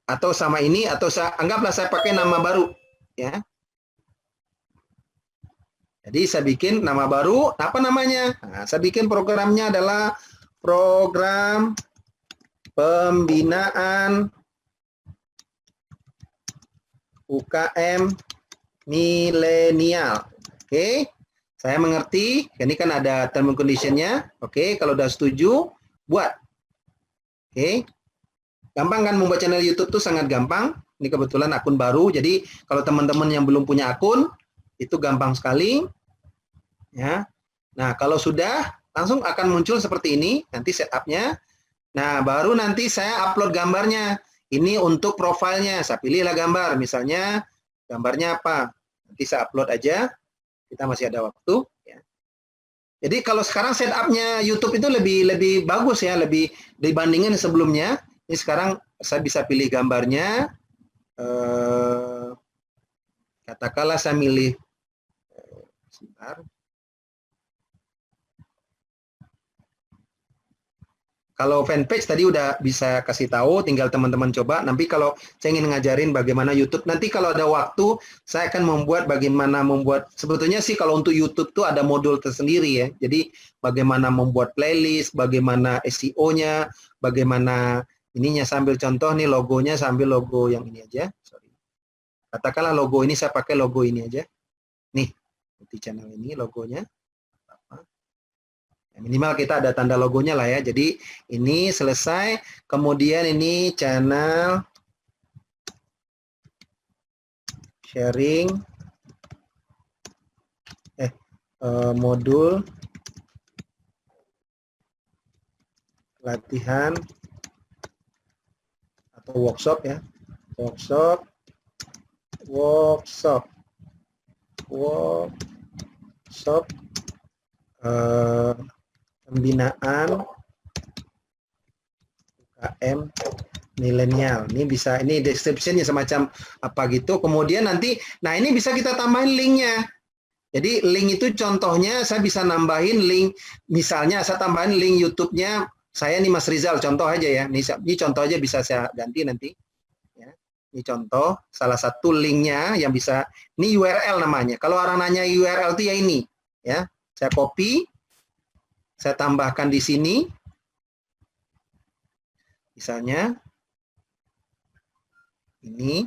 atau sama ini, atau anggaplah saya pakai nama baru, ya. Jadi saya bikin nama baru, apa namanya? Nah, saya bikin programnya adalah program pembinaan UKM milenial. Oke, saya mengerti. Ini kan ada term and condition-nya. Oke, kalau udah setuju, buat. Oke, gampang kan membuat channel YouTube tuh sangat gampang. Ini kebetulan akun baru, jadi kalau teman-teman yang belum punya akun, itu gampang sekali. Ya. Nah, kalau sudah, langsung akan muncul seperti ini, nanti setup-nya. Nah, baru nanti saya upload gambarnya. Ini untuk profilnya, saya pilihlah gambar. Misalnya, gambarnya apa? Nanti saya upload aja. Kita masih ada waktu. Ya. Jadi kalau sekarang setup-nya YouTube itu lebih bagus ya, lebih dibandingin sebelumnya. Ini sekarang saya bisa pilih gambarnya. Katakanlah saya milih, sebentar. Kalau fanpage tadi udah bisa kasih tahu, tinggal teman-teman coba. Nanti kalau saya ingin ngajarin bagaimana YouTube, nanti kalau ada waktu, saya akan membuat bagaimana membuat, sebetulnya sih kalau untuk YouTube tuh ada modul tersendiri ya. Jadi bagaimana membuat playlist, bagaimana SEO-nya, bagaimana ininya, sambil contoh nih logonya, sambil logo yang ini aja. Sorry. Katakanlah logo ini, saya pakai logo ini aja. Nih, di channel ini logonya. Minimal kita ada tanda logonya lah ya. Jadi ini selesai. Kemudian ini channel sharing modul latihan atau workshop ya, workshop pembinaan UKM milenial. Ini bisa, ini description-nya semacam apa gitu. Kemudian nanti, nah ini bisa kita tambahin linknya. Jadi link itu contohnya saya bisa nambahin link, misalnya saya tambahin link YouTube-nya saya nih Mas Rizal, contoh aja ya. Ini contoh aja bisa saya ganti nanti. Ya. Ini contoh, salah satu linknya yang bisa, ini URL namanya. Kalau orang nanya URL itu ya ini. Ya, saya copy, saya tambahkan di sini. Misalnya, ini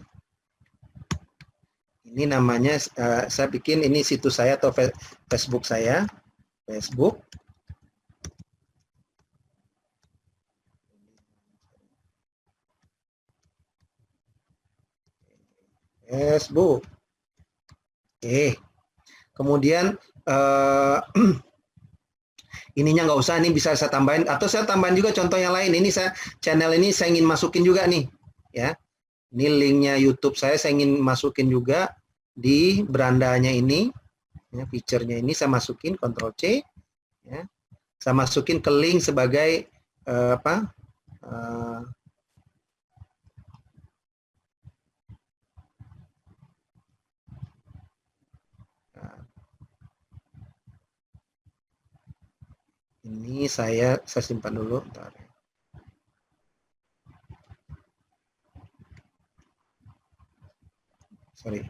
namanya, saya bikin ini situs saya atau Facebook saya. Facebook. Oke. Kemudian ininya nggak usah, ini bisa saya tambahin atau saya tambahin juga contoh yang lain. Ini saya channel ini saya ingin masukin juga nih, ya. Ini linknya YouTube saya ingin masukin juga di berandanya ini, ya, feature-nya ini saya masukin, Ctrl C, ya. Saya masukin ke link sebagai ini saya simpan dulu, bentar. Sorry.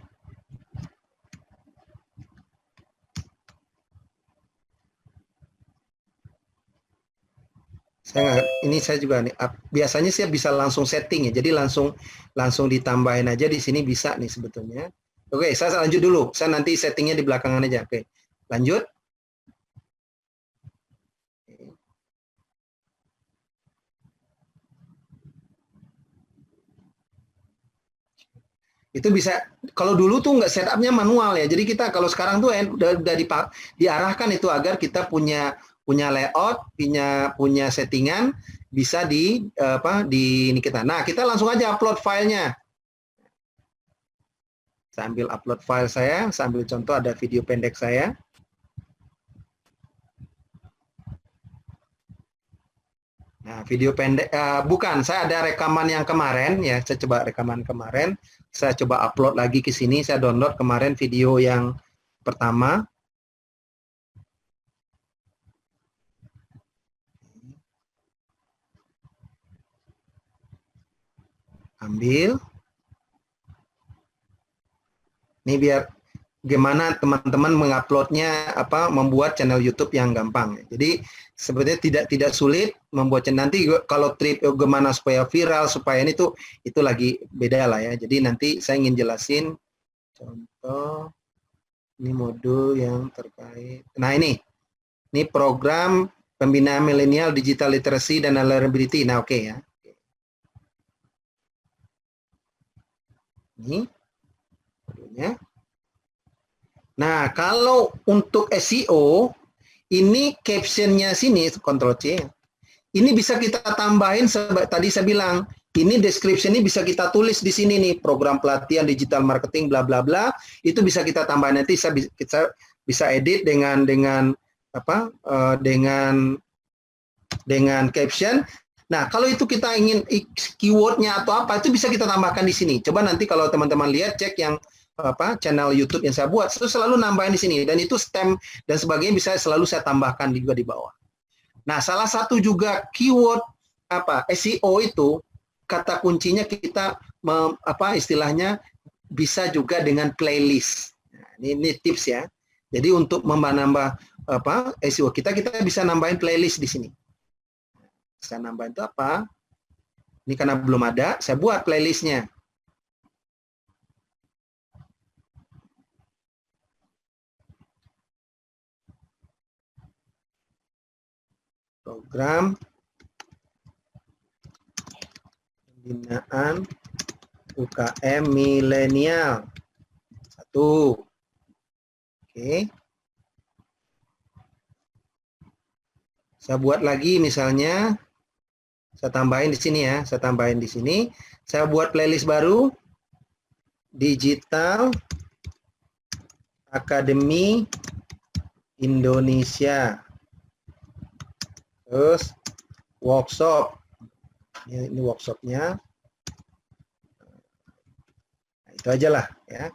Ini saya juga nih, biasanya saya bisa langsung setting ya, jadi langsung ditambahin aja di sini bisa nih sebetulnya. Oke, saya lanjut dulu, saya nanti settingnya di belakangan aja. Oke, lanjut. Itu bisa, kalau dulu tuh nggak setupnya manual ya, jadi kita kalau sekarang tuh udah diarahkan itu agar kita punya layout, punya settingan, bisa di ini kita. Nah, kita langsung aja upload filenya. Saya ambil upload file saya ambil contoh, ada video pendek saya. Nah, video pendek, bukan, saya ada rekaman yang kemarin ya, saya coba rekaman kemarin, saya coba upload lagi ke sini, saya download kemarin video yang pertama. Ambil. Ini biar gimana teman-teman menguploadnya, membuat channel YouTube yang gampang. Jadi sebetulnya tidak sulit membuat channel. Nanti kalau trip gimana supaya viral, supaya ini tuh itu lagi beda lah ya. Jadi nanti saya ingin jelasin contoh ini modul yang terkait. Nah ini program pembinaan milenial digital literacy dan learnability. Nah oke ya. Ini modulnya. Nah, kalau untuk SEO, ini captionnya sini, Ctrl C. Ini bisa kita tambahin, tadi saya bilang, ini description ini bisa kita tulis di sini nih, program pelatihan digital marketing, bla bla bla. Itu bisa kita tambah, nanti kita bisa edit dengan caption. Nah, kalau itu kita ingin keywordnya atau apa, itu bisa kita tambahkan di sini. Coba nanti kalau teman-teman lihat, cek yang channel YouTube yang saya buat, itu selalu nambahin di sini, dan itu stem dan sebagainya bisa selalu saya tambahkan juga di bawah. Nah, salah satu juga keyword SEO itu kata kuncinya kita istilahnya bisa juga dengan playlist. Nah, ini tips ya. Jadi untuk menambah SEO kita bisa nambahin playlist di sini. Saya nambahin itu apa? Ini karena belum ada, saya buat playlistnya. Program pembinaan UKM milenial. Satu. Oke. Saya buat lagi misalnya, saya tambahin di sini ya, saya tambahin di sini. Saya buat playlist baru, Digital Akademi Indonesia. Terus workshop. Ini workshopnya. Nah, itu aja lah ya.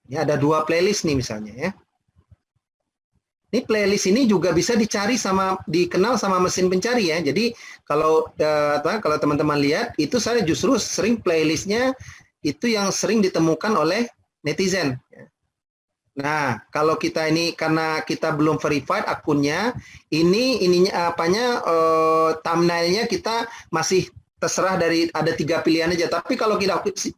Ini ada 2 playlist nih misalnya ya. Ini playlist ini juga bisa dikenal sama mesin pencari ya. Jadi kalau kalau teman-teman lihat itu saya justru sering playlistnya itu yang sering ditemukan oleh netizen. Nah kalau kita ini karena kita belum verified akunnya, thumbnailnya kita masih terserah dari ada 3 pilihan aja. Tapi kalau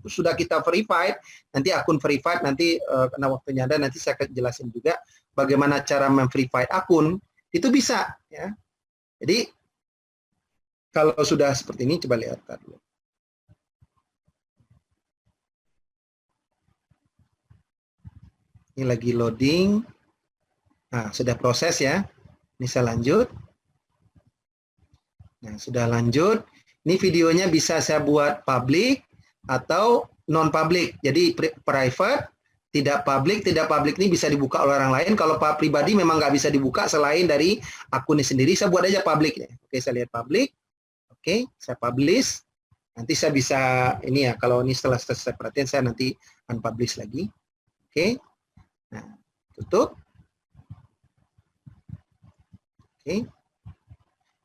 sudah kita verified, nanti akun verified nanti karena waktunya ada nanti saya akan jelasin juga bagaimana cara memverify akun, itu bisa ya. Jadi kalau sudah seperti ini coba lihat dulu. Ini lagi loading. Nah, sudah proses ya. Ini saya lanjut. Nah, sudah lanjut. Ini videonya bisa saya buat public atau non public. Jadi private, tidak publik ini bisa dibuka oleh orang lain. Kalau pribadi memang nggak bisa dibuka selain dari akunnya sendiri. Saya buat aja publik ya. Oke, saya lihat publik. Oke, saya publish. Nanti saya bisa ini ya. Kalau ini setelah selesai perhatian saya nanti unpublish lagi. Oke. Nah, tutup. Oke.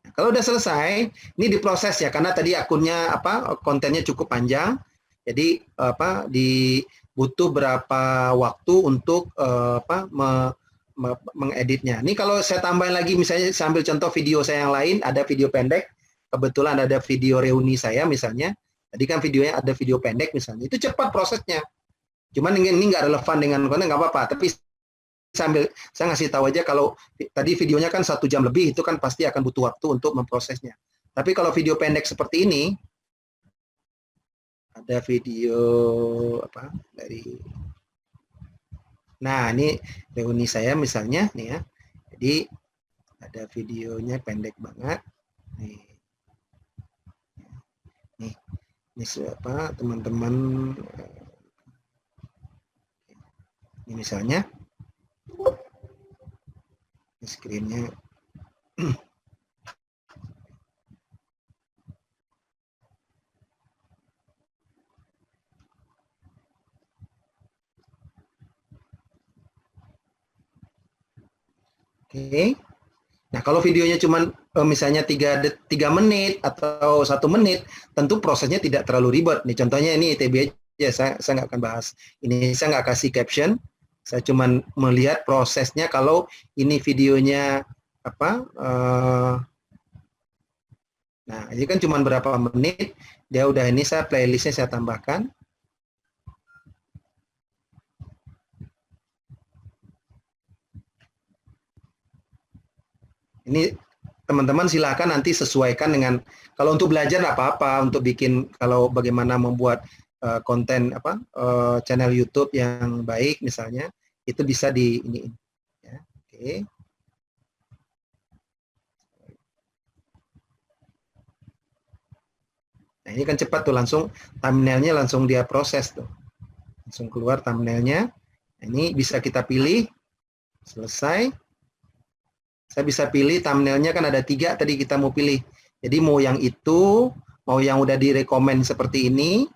Nah, kalau udah selesai, ini diproses ya. Karena tadi akunnya kontennya cukup panjang. Jadi butuh berapa waktu untuk mengeditnya. Ini kalau saya tambahin lagi, misalnya sambil contoh video saya yang lain, ada video pendek, kebetulan ada video reuni saya misalnya, tadi kan videonya ada video pendek misalnya, itu cepat prosesnya. Cuman ini nggak relevan dengan konten, nggak apa-apa, tapi sambil saya ngasih tahu aja kalau tadi videonya kan 1 jam lebih, itu kan pasti akan butuh waktu untuk memprosesnya. Tapi kalau video pendek seperti ini, ada video nah ini reuni saya misalnya nih ya, jadi ada videonya pendek banget nih ini teman-teman, ini misalnya ini screen-nya. Oke. Nah, kalau videonya cuma misalnya 3 menit atau 1 menit, tentu prosesnya tidak terlalu ribet. Nih contohnya ini ITB aja, saya nggak akan bahas. Ini saya nggak kasih caption. Saya cuma melihat prosesnya kalau ini videonya nah, ini kan cuma berapa menit, dia udah ini playlistnya saya tambahkan. Ini teman-teman silakan nanti sesuaikan dengan, kalau untuk belajar apa-apa, untuk bikin kalau bagaimana membuat konten channel YouTube yang baik misalnya, itu bisa di ini ya. Oke. Nah, ini kan cepat tuh, langsung thumbnailnya langsung dia proses tuh. Langsung keluar thumbnailnya. Nah, ini bisa kita pilih. Selesai. Saya bisa pilih thumbnailnya kan ada 3 tadi kita mau pilih. Jadi mau yang itu, mau yang udah direkomend seperti ini,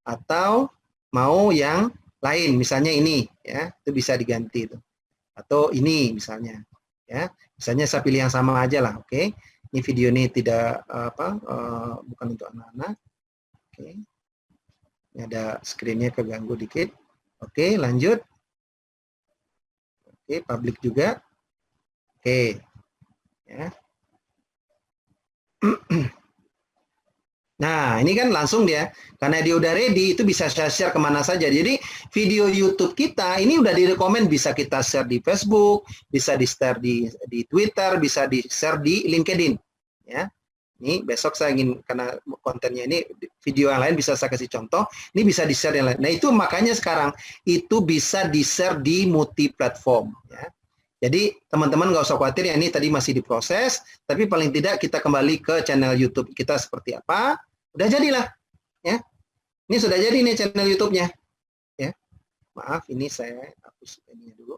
atau mau yang lain, misalnya ini, ya itu bisa diganti tuh. Atau ini misalnya, ya misalnya saya pilih yang sama aja lah, oke. Ini video ini tidak bukan untuk anak-anak, oke. Ini ada screen-nya keganggu dikit, oke lanjut, oke public juga. Oke, ya. Nah, ini kan langsung dia, karena dia udah ready, itu bisa share kemana saja. Jadi video YouTube kita ini udah direkomend, bisa kita share di Facebook, bisa di share di Twitter, bisa di share di LinkedIn, ya. Ini besok saya ingin, karena kontennya ini video yang lain bisa saya kasih contoh, ini bisa di-share yang lain. Nah itu makanya sekarang itu bisa di-share di multi platform. Ya. Jadi teman-teman nggak usah khawatir ya, ini tadi masih diproses, tapi paling tidak kita kembali ke channel YouTube kita seperti apa, udah jadilah. Ya. Ini sudah jadi nih channel YouTube-nya. Ya. Maaf, ini saya hapus ini dulu.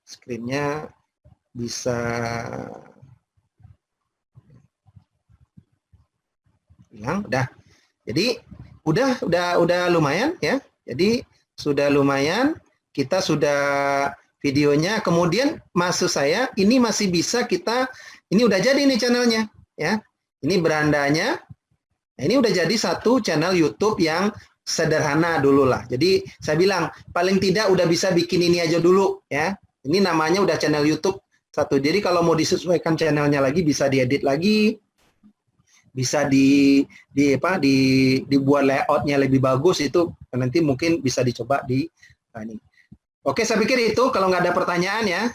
Screen-nya bisa hilang, udah. Jadi udah lumayan ya. Jadi sudah lumayan, kita sudah videonya. Kemudian maksud saya ini masih bisa kita, ini udah jadi nih channelnya ya. Ini berandanya. Nah, ini udah jadi satu channel YouTube yang sederhana dulu lah. Jadi saya bilang paling tidak udah bisa bikin ini aja dulu ya. Ini namanya udah channel YouTube satu. Jadi kalau mau disesuaikan channelnya lagi bisa diedit lagi. Bisa dibuat layoutnya lebih bagus, itu nanti mungkin bisa dicoba di ini. Oke, saya pikir itu, kalau nggak ada pertanyaan ya.